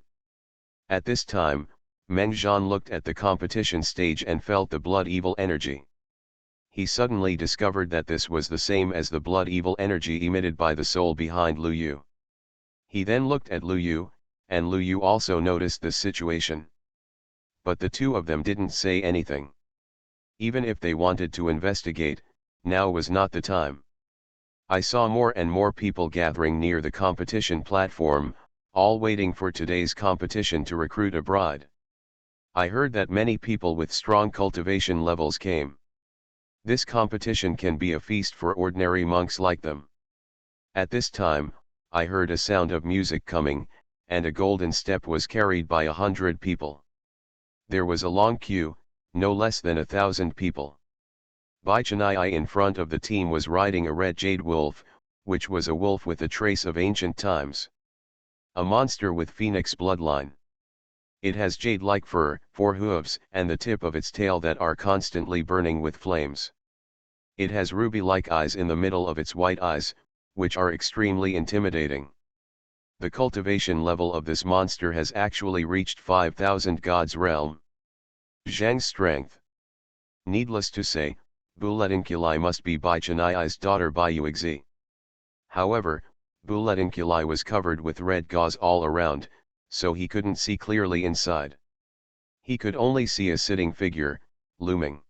At this time, Mengjian looked at the competition stage and felt the blood evil energy. He suddenly discovered that this was the same as the blood evil energy emitted by the soul behind Lu Yu. He then looked at Lu Yu, and Lu Yu also noticed this situation. But the two of them didn't say anything. Even if they wanted to investigate, now was not the time. I saw more and more people gathering near the competition platform, all waiting for today's competition to recruit a bride. I heard that many people with strong cultivation levels came. This competition can be a feast for ordinary monks like them. At this time, I heard a sound of music coming, and a golden step was carried by 100 people. There was a long queue, no less than 1,000 people. Baichaniai in front of the team was riding a red jade wolf, which was a wolf with a trace of ancient times. A monster with phoenix bloodline. It has jade-like fur, 4 hooves, and the tip of its tail that are constantly burning with flames. It has ruby-like eyes in the middle of its white eyes, which are extremely intimidating. The cultivation level of this monster has actually reached 5,000 gods realm. Zhang's strength. Needless to say, Buletinkuli must be Baichaniai's daughter Bayuixi. However, Buletinkuli was covered with red gauze all around, so he couldn't see clearly inside. He could only see a sitting figure, looming.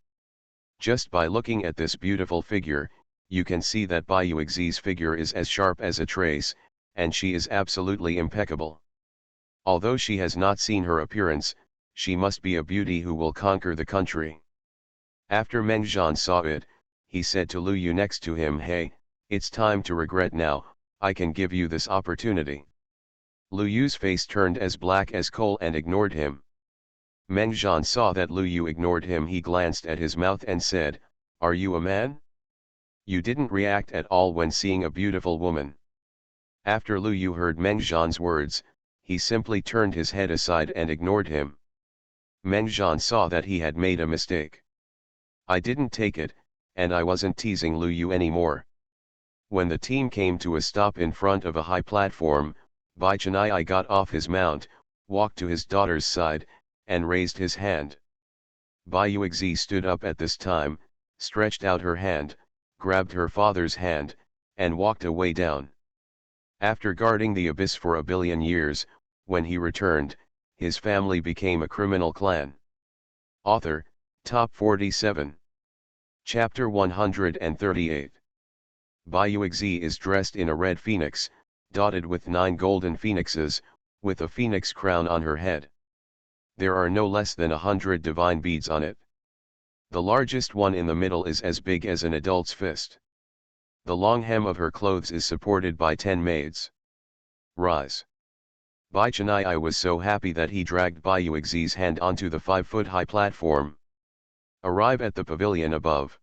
Just by looking at this beautiful figure, you can see that Bayuixi's figure is as sharp as a trace, and she is absolutely impeccable. Although she has not seen her appearance, she must be a beauty who will conquer the country. After Mengjian saw it, he said to Lu Yu next to him, "Hey, it's time to regret now, I can give you this opportunity." Lu Yu's face turned as black as coal and ignored him. Meng Zhan saw that Lu Yu ignored him. He glanced at his mouth and said, "Are you a man? You didn't react at all when seeing a beautiful woman." After Lu Yu heard Meng Zhan's words, he simply turned his head aside and ignored him. Meng Zhan saw that he had made a mistake. "I didn't take it, and I wasn't teasing Lu Yu anymore." When the team came to a stop in front of a high platform, Bai Chennai got off his mount, walked to his daughter's side, and raised his hand. Bai Yuexi stood up at this time, stretched out her hand, grabbed her father's hand, and walked away down. After guarding the abyss for 1 billion years, when he returned, his family became a criminal clan. Author, Top 47. Chapter 138. Bai Yuexi is dressed in a red phoenix, dotted with 9 golden phoenixes, with a phoenix crown on her head. There are no less than 100 divine beads on it. The largest one in the middle is as big as an adult's fist. The long hem of her clothes is supported by 10 maids. Rise. Bai Chennai was so happy that he dragged Bai Yuexi's hand onto the 5-foot-high platform. Arrive at the pavilion above.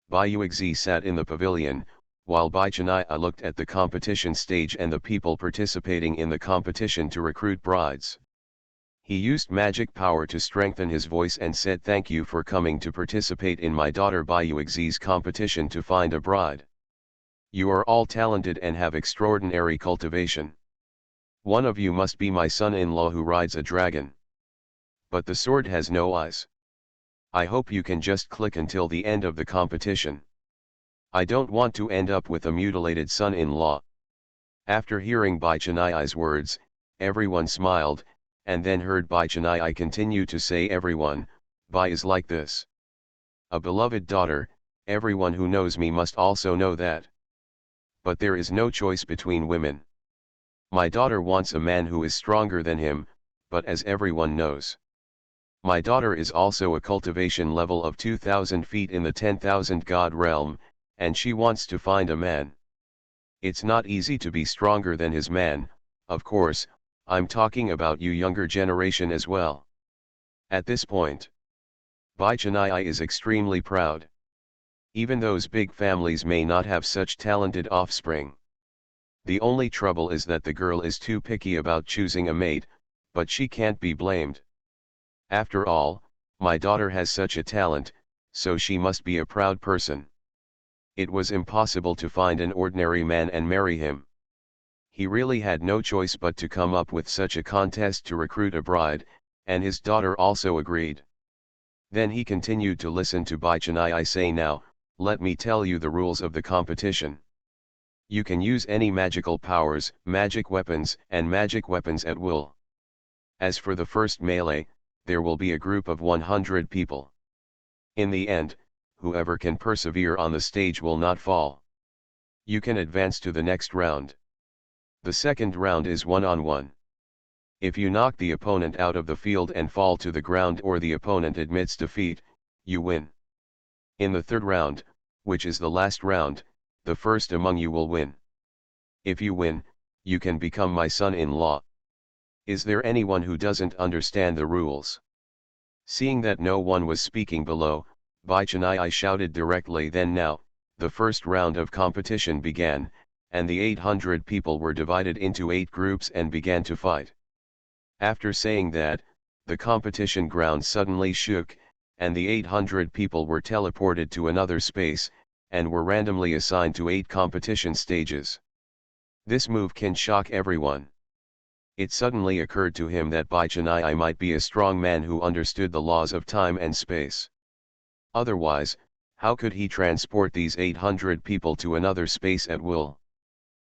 Bai Yuexi sat in the pavilion, while Bai Chennai looked at the competition stage and the people participating in the competition to recruit brides. He used magic power to strengthen his voice and said, "Thank you for coming to participate in my daughter Bai Yuexi's competition to find a bride. You are all talented and have extraordinary cultivation. One of you must be my son-in-law who rides a dragon. But the sword has no eyes. I hope you can just click until the end of the competition. I don't want to end up with a mutilated son-in-law." After hearing Bai Chennai's words, everyone smiled, and then heard Bai Chennai continue to say, "Everyone, Bai is like this. A beloved daughter, everyone who knows me must also know that. But there is no choice between women. My daughter wants a man who is stronger than him, but as everyone knows, my daughter is also a cultivation level of 2,000 feet in the 10,000 god realm, and she wants to find a man. It's not easy to be stronger than his man, of course, I'm talking about you younger generation as well." At this point, Bai Chennai is extremely proud. Even those big families may not have such talented offspring. The only trouble is that the girl is too picky about choosing a mate, but she can't be blamed. After all, my daughter has such a talent, so she must be a proud person. It was impossible to find an ordinary man and marry him. He really had no choice but to come up with such a contest to recruit a bride, and his daughter also agreed. Then he continued to listen to Bai Chennai say, "Now, let me tell you the rules of the competition. You can use any magical powers, magic weapons at will. As for the first melee, there will be a group of 100 people. In the end, whoever can persevere on the stage will not fall. You can advance to the next round. The second round is one-on-one. If you knock the opponent out of the field and fall to the ground or the opponent admits defeat, you win. In the third round, which is the last round, the first among you will win. If you win, you can become my son-in-law. Is there anyone who doesn't understand the rules?" Seeing that no one was speaking below, Bai Chennai shouted directly. Then now, the first round of competition began, and the 800 people were divided into 8 groups and began to fight. After saying that, the competition ground suddenly shook, and the 800 people were teleported to another space, and were randomly assigned to 8 competition stages. This move can shock everyone. It suddenly occurred to him that Bai Chennai might be a strong man who understood the laws of time and space. Otherwise, how could he transport these 800 people to another space at will?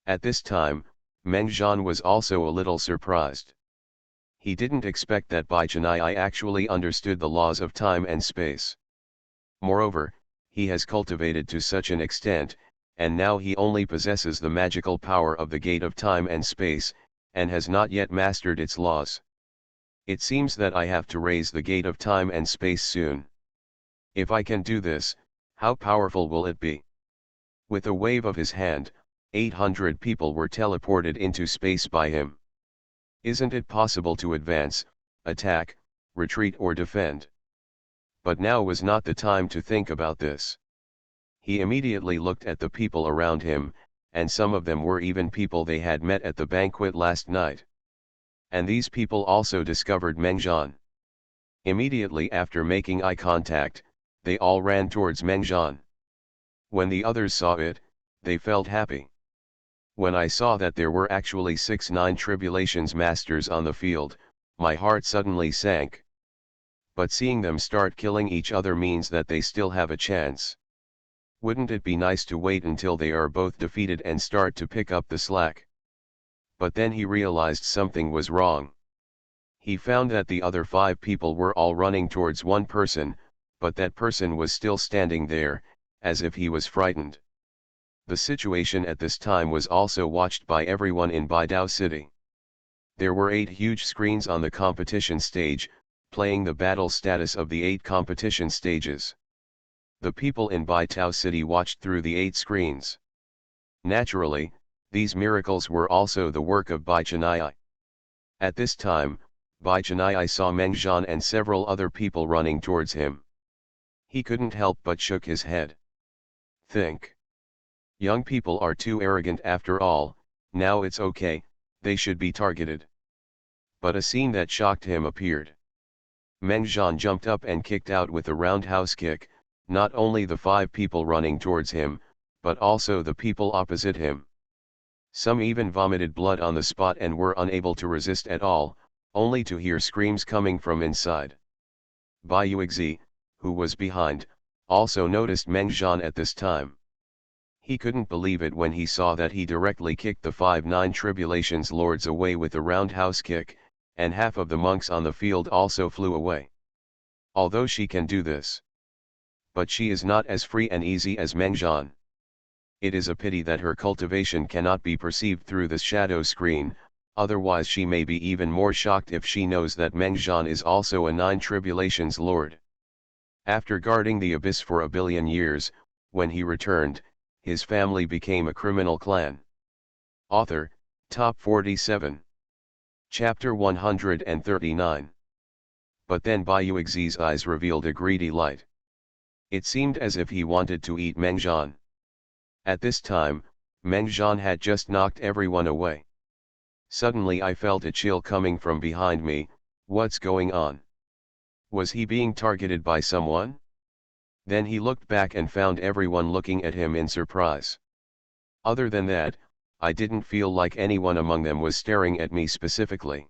At this time, Meng Zhan was also a little surprised. He didn't expect that Bai Chennai actually understood the laws of time and space. Moreover, he has cultivated to such an extent, and now he only possesses the magical power of the gate of time and space, and has not yet mastered its laws. It seems that I have to raise the gate of time and space soon. If I can do this, How powerful will it be? With a wave of his hand, 800 people were teleported into space by him. Isn't it possible to advance, attack, retreat or defend? But now was not the time to think about this. He immediately looked at the people around him, and some of them were even people they had met at the banquet last night. And these people also discovered Mengjian. Immediately after making eye contact, they all ran towards Mengjian. When the others saw it, they felt happy. When I saw that there were actually 6 Nine Tribulations Masters on the field, my heart suddenly sank. But seeing them start killing each other means that they still have a chance. Wouldn't it be nice to wait until they are both defeated and start to pick up the slack? But then he realized something was wrong. He found that the other 5 people were all running towards one person, but that person was still standing there, as if he was frightened. The situation at this time was also watched by everyone in Baidao City. There were 8 huge screens on the competition stage, playing the battle status of the 8 competition stages. The people in Baidao City watched through the 8 screens. Naturally, these miracles were also the work of Bai Chennai. At this time, Bai Chennai saw Mengjian and several other people running towards him. He couldn't help but shook his head. Think. Young people are too arrogant after all, now it's okay, they should be targeted. But a scene that shocked him appeared. Mengjian jumped up and kicked out with a roundhouse kick, not only the 5 people running towards him, but also the people opposite him. Some even vomited blood on the spot and were unable to resist at all, only to hear screams coming from inside. Bai Yuexi, who was behind, also noticed Mengjian at this time. He couldn't believe it when he saw that he directly kicked the 5 Nine Tribulations lords away with a roundhouse kick, and half of the monks on the field also flew away. Although she can do this, but she is not as free and easy as Mengjian. It is a pity that her cultivation cannot be perceived through the shadow screen, otherwise she may be even more shocked if she knows that Mengjian is also a Nine Tribulations lord. After guarding the abyss for 1 billion years, when he returned, his family became a criminal clan. Author, Top 47. Chapter 139. But then Bai Yuexi's eyes revealed a greedy light. It seemed as if he wanted to eat Mengjian. At this time, Mengjian had just knocked everyone away. Suddenly I felt a chill coming from behind me. What's going on? Was he being targeted by someone? Then he looked back and found everyone looking at him in surprise. Other than that, I didn't feel like anyone among them was staring at me specifically.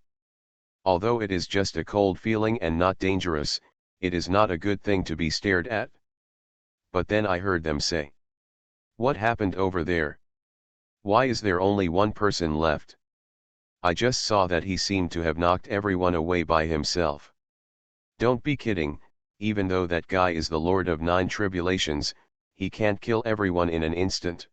Although it is just a cold feeling and not dangerous, it is not a good thing to be stared at. But then I heard them say, "What happened over there? Why is there only one person left? I just saw that he seemed to have knocked everyone away by himself." Don't be kidding, even though that guy is the Lord of Nine Tribulations, he can't kill everyone in an instant.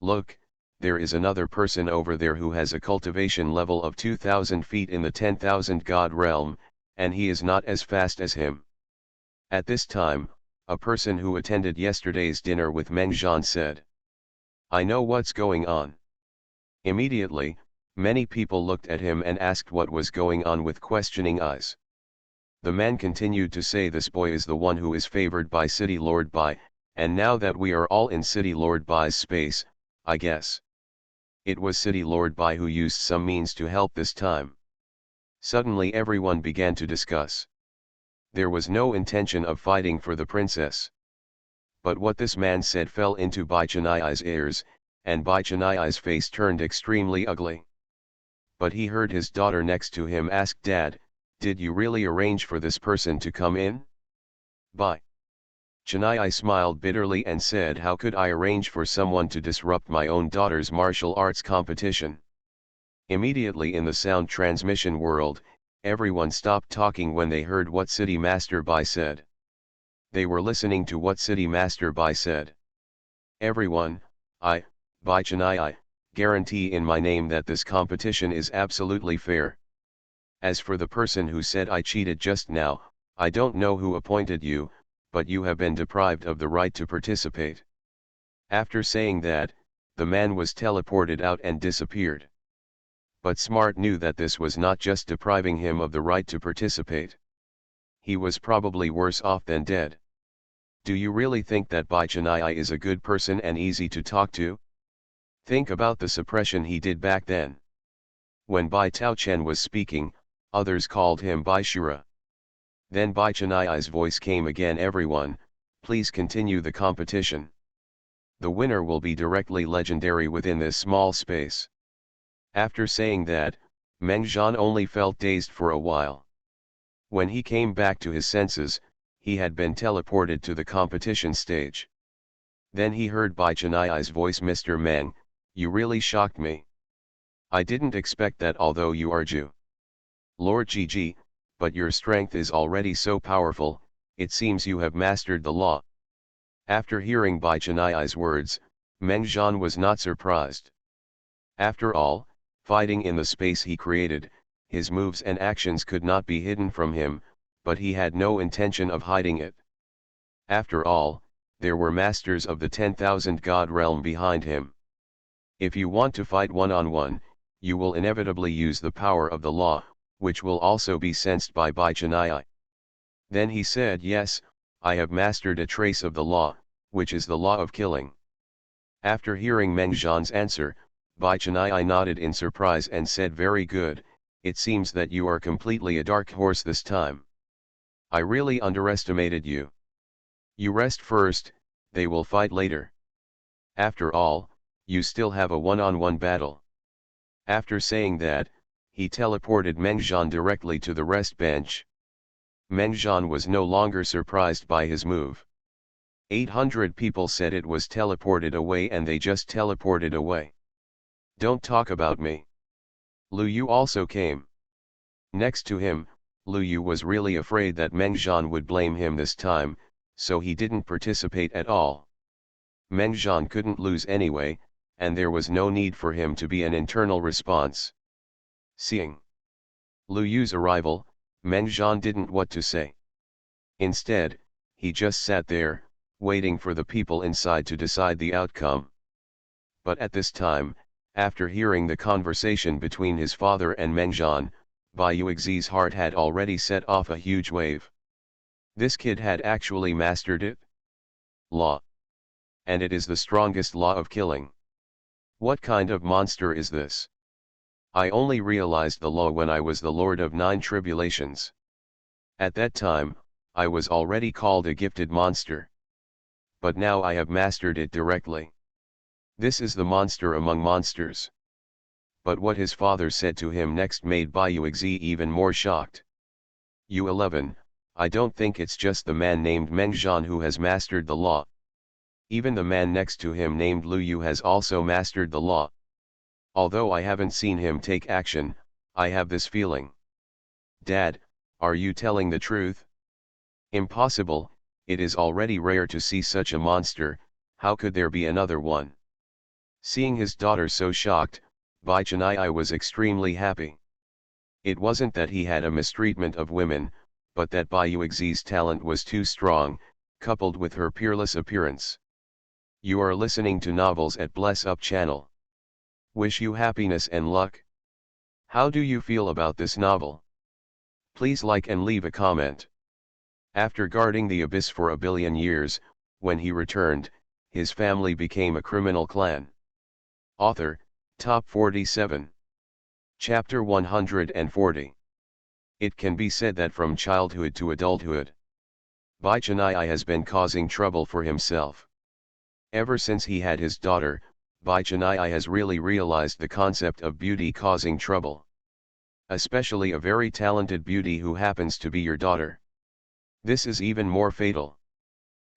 Look, there is another person over there who has a cultivation level of 2,000 feet in the 10,000 God realm, and he is not as fast as him. At this time, a person who attended yesterday's dinner with Mengjian said, "I know what's going on." Immediately, many people looked at him and asked what was going on with questioning eyes. The man continued to say, "This boy is the one who is favored by City Lord Bai, and now that we are all in City Lord Bai's space, I guess it was City Lord Bai who used some means to help this time." Suddenly everyone began to discuss. There was no intention of fighting for the princess. But what this man said fell into Bai Chennai's ears, and Bai Chennai's face turned extremely ugly. But he heard his daughter next to him ask, "Dad, did you really arrange for this person to come in?" Bai Chennai smiled bitterly and said, "How could I arrange for someone to disrupt my own daughter's martial arts competition?" Immediately in the sound transmission world, everyone stopped talking when they heard what City Master Bai said. They were listening to what City Master Bai said. "Everyone, I, Bai Chennai, guarantee in my name that this competition is absolutely fair. As for the person who said I cheated just now, I don't know who appointed you, but you have been deprived of the right to participate. After saying that, the man was teleported out and disappeared. But Smart knew that this was not just depriving him of the right to participate. He was probably worse off than dead. Do you really think that Bai Chennai is a good person and easy to talk to? Think about the suppression he did back then. When Bai Tao Chen was speaking, others called him Bai Shura. Then Bai Chennai's voice came again. Everyone, please continue the competition. The winner will be directly legendary within this small space. After saying that, Meng Zhan only felt dazed for a while. When he came back to his senses, he had been teleported to the competition stage. Then he heard Bai Chennai's voice. Mr. Meng, you really shocked me. I didn't expect that, although you are Jew. Lord Gigi, but your strength is already so powerful, it seems you have mastered the law. After hearing Bai Chennai's words, Meng Zhan was not surprised. After all, fighting in the space he created, his moves and actions could not be hidden from him, but he had no intention of hiding it. After all, there were masters of the 10,000 god realm behind him. If you want to fight one-on-one, you will inevitably use the power of the law, which will also be sensed by Bai Chennai. Then he said, yes, I have mastered a trace of the law, which is the law of killing. After hearing Meng Zhan's answer, Bai Chennai nodded in surprise and said, very good, it seems that you are completely a dark horse this time. I really underestimated you. You rest first, they will fight later. After all, you still have a one-on-one battle. After saying that, he teleported Meng Zhan directly to the rest bench. Meng Zhan was no longer surprised by his move. 800 people said it was teleported away, and they just teleported away. Don't talk about me. Lu Yu also came. Next to him, Lu Yu was really afraid that Meng Zhan would blame him this time, so he didn't participate at all. Meng Zhan couldn't lose anyway, and there was no need for him to be an internal response. Seeing Lu Yu's arrival, Meng Zhan didn't know what to say. Instead, he just sat there, waiting for the people inside to decide the outcome. But at this time, after hearing the conversation between his father and Meng Zhan, Bai Yuxi's heart had already set off a huge wave. This kid had actually mastered it. Law. And it is the strongest law of killing. What kind of monster is this? I only realized the law when I was the Lord of 9 Tribulations. At that time, I was already called a gifted monster. But now I have mastered it directly. This is the monster among monsters. But what his father said to him next made Bai Yuxi even more shocked. U11, I don't think it's just the man named Meng Zhan who has mastered the law. Even the man next to him named Lu Yu has also mastered the law. Although I haven't seen him take action, I have this feeling. Dad, are you telling the truth? Impossible, it is already rare to see such a monster, how could there be another one? Seeing his daughter so shocked, Bai Chennai was extremely happy. It wasn't that he had a mistreatment of women, but that Bai Yuxi's talent was too strong, coupled with her peerless appearance. You are listening to Novels at Bless Up channel. Wish you happiness and luck. How do you feel about this novel? Please like and leave a comment. After guarding the abyss for a billion years, when he returned, his family became a criminal clan. Author, Top 47. Chapter 140. It can be said that from childhood to adulthood, Bai Chennai has been causing trouble for himself. Ever since he had his daughter, Bai Chennai has really realized the concept of beauty causing trouble. Especially a very talented beauty who happens to be your daughter. This is even more fatal.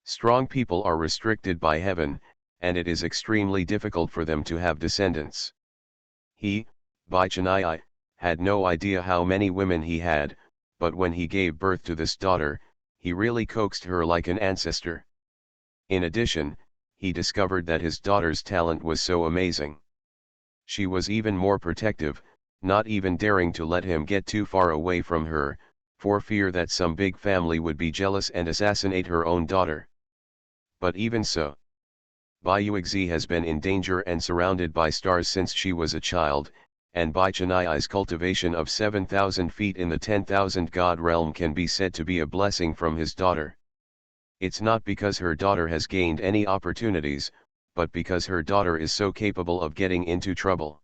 Strong people are restricted by heaven, and it is extremely difficult for them to have descendants. He, Bai Chennai, had no idea how many women he had, but when he gave birth to this daughter, he really coaxed her like an ancestor. In addition, he discovered that his daughter's talent was so amazing. She was even more protective, not even daring to let him get too far away from her, for fear that some big family would be jealous and assassinate her own daughter. But even so, Bayuixi has been in danger and surrounded by stars since she was a child, and Bai Chaniai's cultivation of 7,000 feet in the 10,000 god realm can be said to be a blessing from his daughter. It's not because her daughter has gained any opportunities, but because her daughter is so capable of getting into trouble.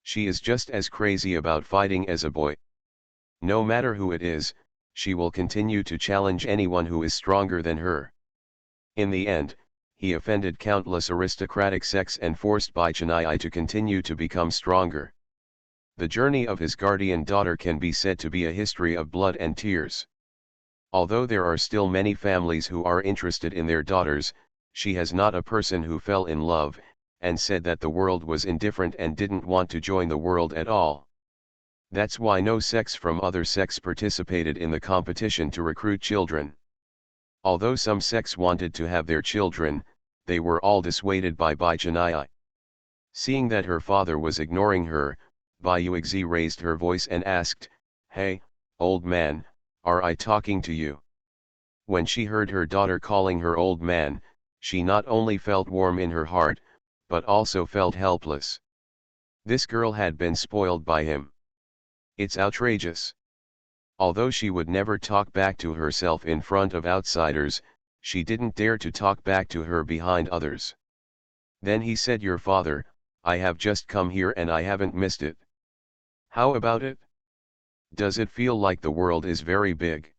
She is just as crazy about fighting as a boy. No matter who it is, she will continue to challenge anyone who is stronger than her. In the end, he offended countless aristocratic sects and forced Bai Chaniai to continue to become stronger. The journey of his guardian daughter can be said to be a history of blood and tears. Although there are still many families who are interested in their daughters, she has not a person who fell in love, and said that the world was indifferent and didn't want to join the world at all. That's why no sects from other sects participated in the competition to recruit children. Although some sects wanted to have their children, they were all dissuaded by Bai Chaniai. Seeing that her father was ignoring her, Bayuixi raised her voice and asked, "Hey, old man, are I talking to you?" When she heard her daughter calling her old man, she not only felt warm in her heart, but also felt helpless. This girl had been spoiled by him. It's outrageous. Although she would never talk back to herself in front of outsiders, she didn't dare to talk back to her behind others. Then he said, "Your father, I have just come here and I haven't missed it. How about it? Does it feel like the world is very big?"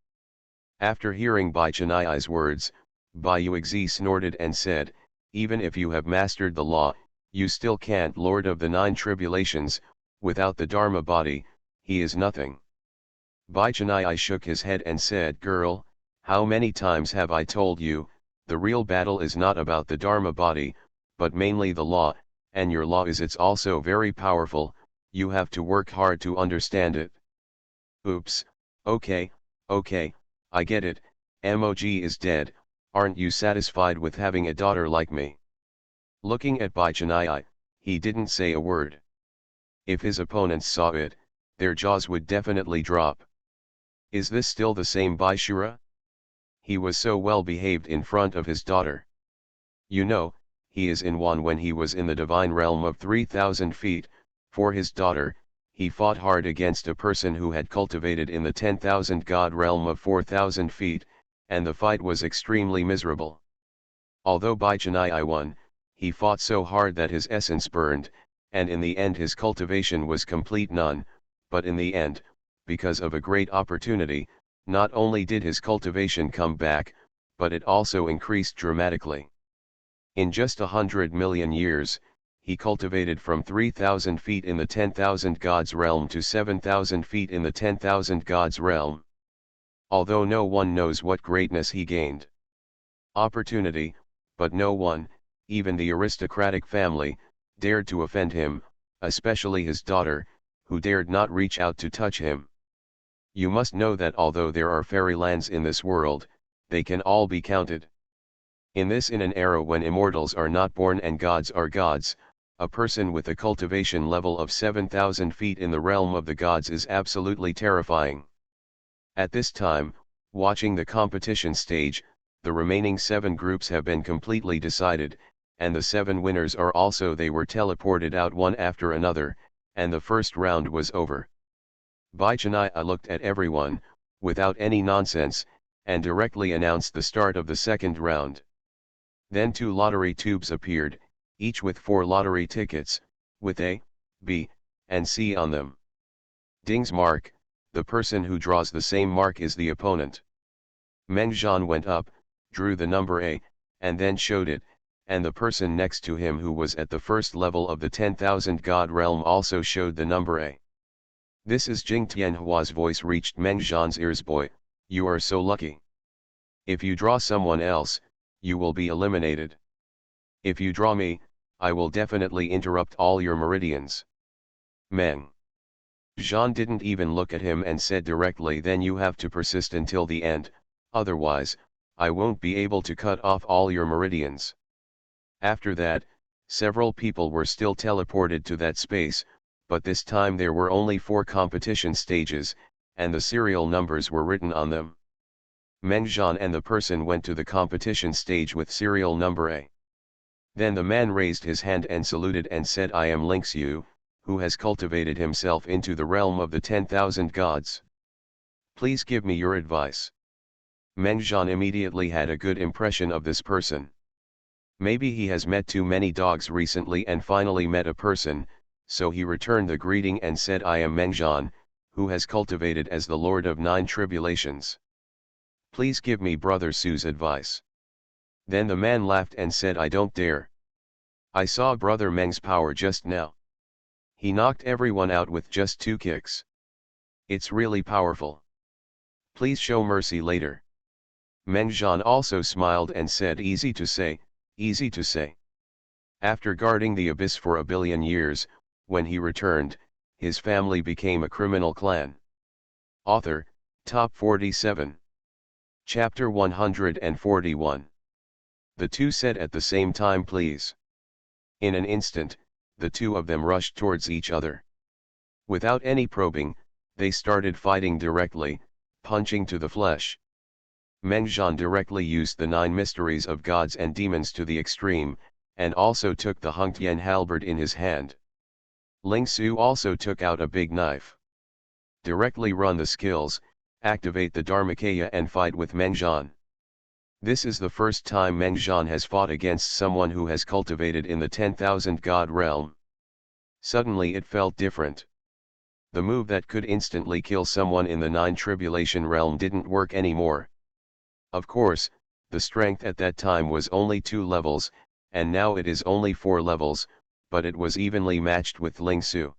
After hearing Bai Chaniai's words, Bayuixi snorted and said, "Even if you have mastered the law, you still can't Lord of the 9 tribulations, without the Dharma body, he is nothing." Bai Chaniai shook his head and said, "Girl, how many times have I told you, the real battle is not about the Dharma body, but mainly the law, and your law is it's also very powerful, you have to work hard to understand it." Oops, okay, I get it, Mog is dead, aren't you satisfied with having a daughter like me? Looking at Bai Chaniai, he didn't say a word. If his opponents saw it, their jaws would definitely drop. Is this still the same Bai Shura? He was so well behaved in front of his daughter. You know, he is in one when he was in the divine realm of 3,000 feet, for his daughter, he fought hard against a person who had cultivated in the 10,000 god realm of 4,000 feet, and the fight was extremely miserable. Although Bai Chaniai won, he fought so hard that his essence burned, and in the end his cultivation was complete none, but in the end, because of a great opportunity, not only did his cultivation come back, but it also increased dramatically. In just 100 million years, he cultivated from 3,000 feet in the 10,000 gods realm to 7,000 feet in the 10,000 gods realm. Although no one knows what greatness he gained. Opportunity, but no one, even the aristocratic family, dared to offend him, especially his daughter, who dared not reach out to touch him. You must know that although there are fairylands in this world, they can all be counted. In an era when immortals are not born and gods are gods, a person with a cultivation level of 7,000 feet in the realm of the gods is absolutely terrifying. At this time, watching the competition stage, the remaining 7 groups have been completely decided, and the 7 winners are also they were teleported out one after another, and the first round was over. Bai Chaniai looked at everyone, without any nonsense, and directly announced the start of the second round. Then 2 lottery tubes appeared, each with 4 lottery tickets, with A, B, and C on them. Ding's mark, the person who draws the same mark is the opponent. Meng Zhan went up, drew the number A, and then showed it, and the person next to him who was at the first level of the 10,000 god realm also showed the number A. This is Jing Tianhua's voice reached Meng Zhan's ears. "Boy, you are so lucky. If you draw someone else, you will be eliminated. If you draw me, I will definitely interrupt all your meridians." Meng Zhan didn't even look at him and said directly, "Then you have to persist until the end, otherwise, I won't be able to cut off all your meridians." After that, several people were still teleported to that space, but this time there were only 4 competition stages, and the serial numbers were written on them. Meng Zhan and the person went to the competition stage with serial number A. Then the man raised his hand and saluted and said, I am Ling Xu, who has cultivated himself into the realm of the 10,000 gods. Please give me your advice. Meng Zhan immediately had a good impression of this person. Maybe he has met too many dogs recently and finally met a person, so he returned the greeting and said, I am Meng Zhan, who has cultivated as the Lord of 9 tribulations. Please give me Brother Su's advice. Then the man laughed and said, I don't dare. I saw Brother Meng's power just now. He knocked everyone out with just 2 kicks. It's really powerful. Please show mercy later. Meng Zhan also smiled and said, easy to say, easy to say. After guarding the abyss for 1 billion years, when he returned, his family became a criminal clan. Author, Top 47. Chapter 141. The two said at the same time, please. In an instant, the two of them rushed towards each other. Without any probing, they started fighting directly, punching to the flesh. Meng Zhan directly used the 9 mysteries of gods and demons to the extreme, and also took the Hungtian halberd in his hand. Ling Xu also took out a big knife. Directly run the skills, activate the Dharmakaya and fight with Meng Zhan. This is the first time Meng Zhan has fought against someone who has cultivated in the 10,000 god realm. Suddenly it felt different. The move that could instantly kill someone in the 9 tribulation realm didn't work anymore. Of course, the strength at that time was only 2 levels, and now it is only 4 levels, but it was evenly matched with Ling Xu.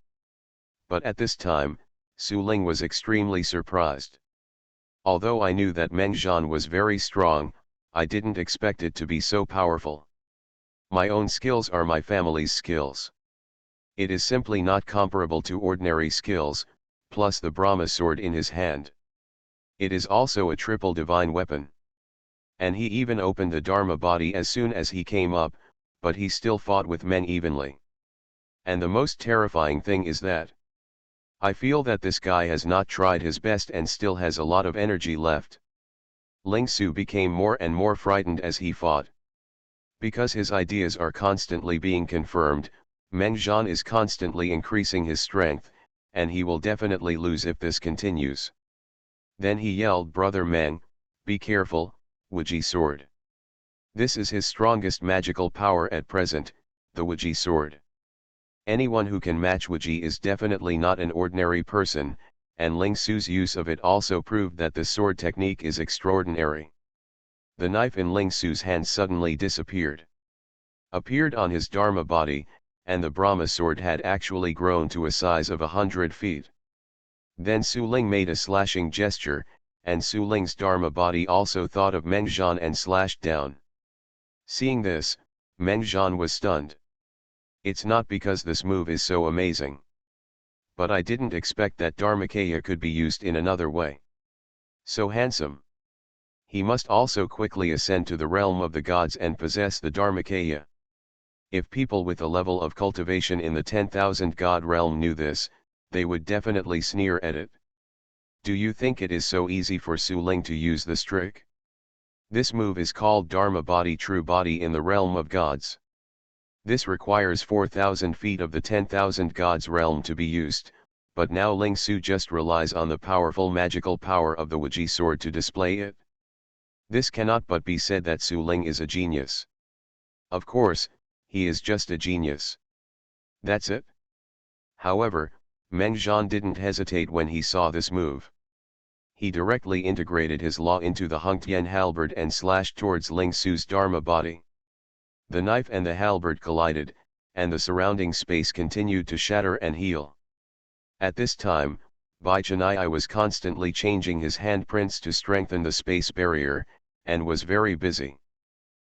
But at this time, Su Ling was extremely surprised. Although I knew that Meng Zhan was very strong, I didn't expect it to be so powerful. My own skills are my family's skills. It is simply not comparable to ordinary skills, plus the Brahma sword in his hand. It is also a triple divine weapon. And he even opened the Dharma body as soon as he came up, but he still fought with men evenly. And the most terrifying thing is that I feel that this guy has not tried his best and still has a lot of energy left. Ling Xu became more and more frightened as he fought. Because his ideas are constantly being confirmed, Meng Zhan is constantly increasing his strength, and he will definitely lose if this continues. Then he yelled, Brother Meng, be careful, Wuji sword. This is his strongest magical power at present, the Wuji sword. Anyone who can match Wuji is definitely not an ordinary person, and Ling Xu's use of it also proved that the sword technique is extraordinary. The knife in Ling Xu's hand suddenly disappeared. Appeared on his Dharma body, and the Brahma sword had actually grown to a size of 100 feet. Then Su Ling made a slashing gesture, and Su Ling's Dharma body also thought of Meng Zhan and slashed down. Seeing this, Meng Zhan was stunned. It's not because this move is so amazing. But I didn't expect that Dharmakaya could be used in another way. So handsome. He must also quickly ascend to the realm of the gods and possess the Dharmakaya. If people with a level of cultivation in the 10,000 god realm knew this, they would definitely sneer at it. Do you think it is so easy for Su Ling to use this trick? This move is called Dharma body, true body in the realm of gods. This requires 4,000 feet of the 10,000 gods realm to be used, but now Ling Xu just relies on the powerful magical power of the Wuji sword to display it. This cannot but be said that Su Ling is a genius. Of course, he is just a genius. That's it. However, Meng Zhan didn't hesitate when he saw this move. He directly integrated his law into the Hungtian halberd and slashed towards Ling Xu's Dharma body. The knife and the halberd collided, and the surrounding space continued to shatter and heal. At this time, Bai Chennai was constantly changing his handprints to strengthen the space barrier, and was very busy.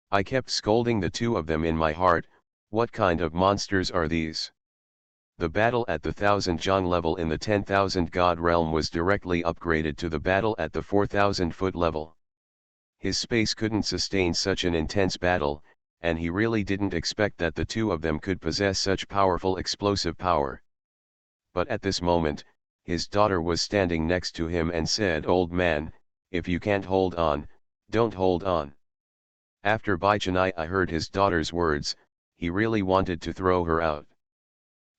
I kept scolding the two of them in my heart, what kind of monsters are these? The battle at the 1000 Zhang level in the 10,000 god realm was directly upgraded to the battle at the 4,000 foot level. His space couldn't sustain such an intense battle, and he really didn't expect that the two of them could possess such powerful explosive power. But at this moment, his daughter was standing next to him and said, "Old man, if you can't hold on, don't hold on." After Bai Chennai heard his daughter's words, he really wanted to throw her out.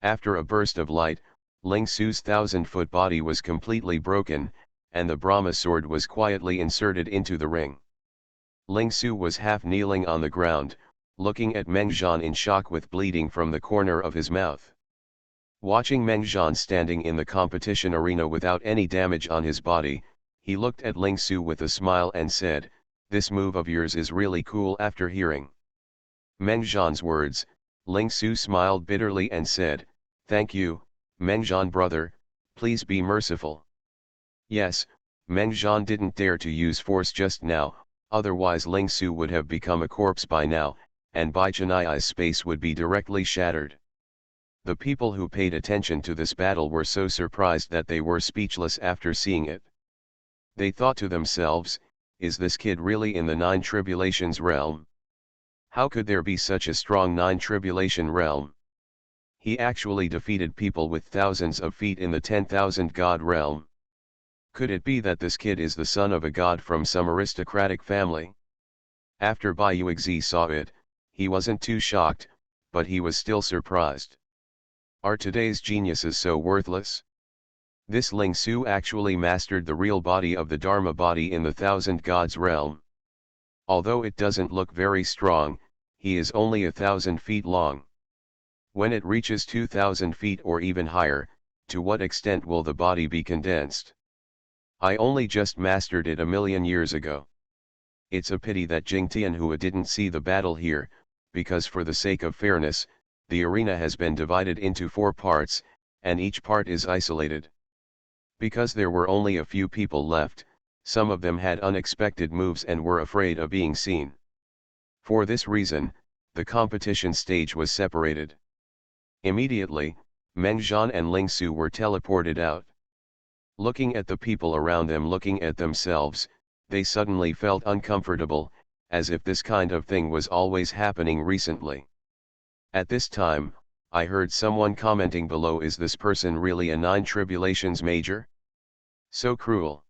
After a burst of light, Ling Su's 1,000-foot body was completely broken, and the Brahma sword was quietly inserted into the ring. Ling Su was half kneeling on the ground, looking at Meng Zhan in shock with bleeding from the corner of his mouth. Watching Meng Zhan standing in the competition arena without any damage on his body, he looked at Ling Su with a smile and said, "This move of yours is really cool." After hearing Meng Zhan's words, Ling Su smiled bitterly and said, "Thank you, Meng Zhan brother, please be merciful." Yes, Meng Zhan didn't dare to use force just now, otherwise Ling Su would have become a corpse by now, and Bai Chennai's space would be directly shattered. The people who paid attention to this battle were so surprised that they were speechless after seeing it. They thought to themselves, is this kid really in the Nine Tribulations realm? How could there be such a strong Nine Tribulation realm? He actually defeated people with thousands of feet in the 10,000 god realm. Could it be that this kid is the son of a god from some aristocratic family? After Bai Yuexi saw it, he wasn't too shocked, but he was still surprised. Are today's geniuses so worthless? This Ling Su actually mastered the real body of the Dharma body in the 1,000 gods realm. Although it doesn't look very strong, he is only 1,000 feet long. When it reaches 2,000 feet or even higher, to what extent will the body be condensed? I only just mastered it a million years ago. It's a pity that Jing Tianhua didn't see the battle here, because for the sake of fairness, the arena has been divided into 4 parts, and each part is isolated. Because there were only a few people left, some of them had unexpected moves and were afraid of being seen. For this reason, the competition stage was separated. Immediately, Meng Zhan and Ling Su were teleported out. Looking at the people around them, looking at themselves, they suddenly felt uncomfortable, as if this kind of thing was always happening recently. At this time, I heard someone commenting below, is this person really a Nine Tribulations major? So cruel.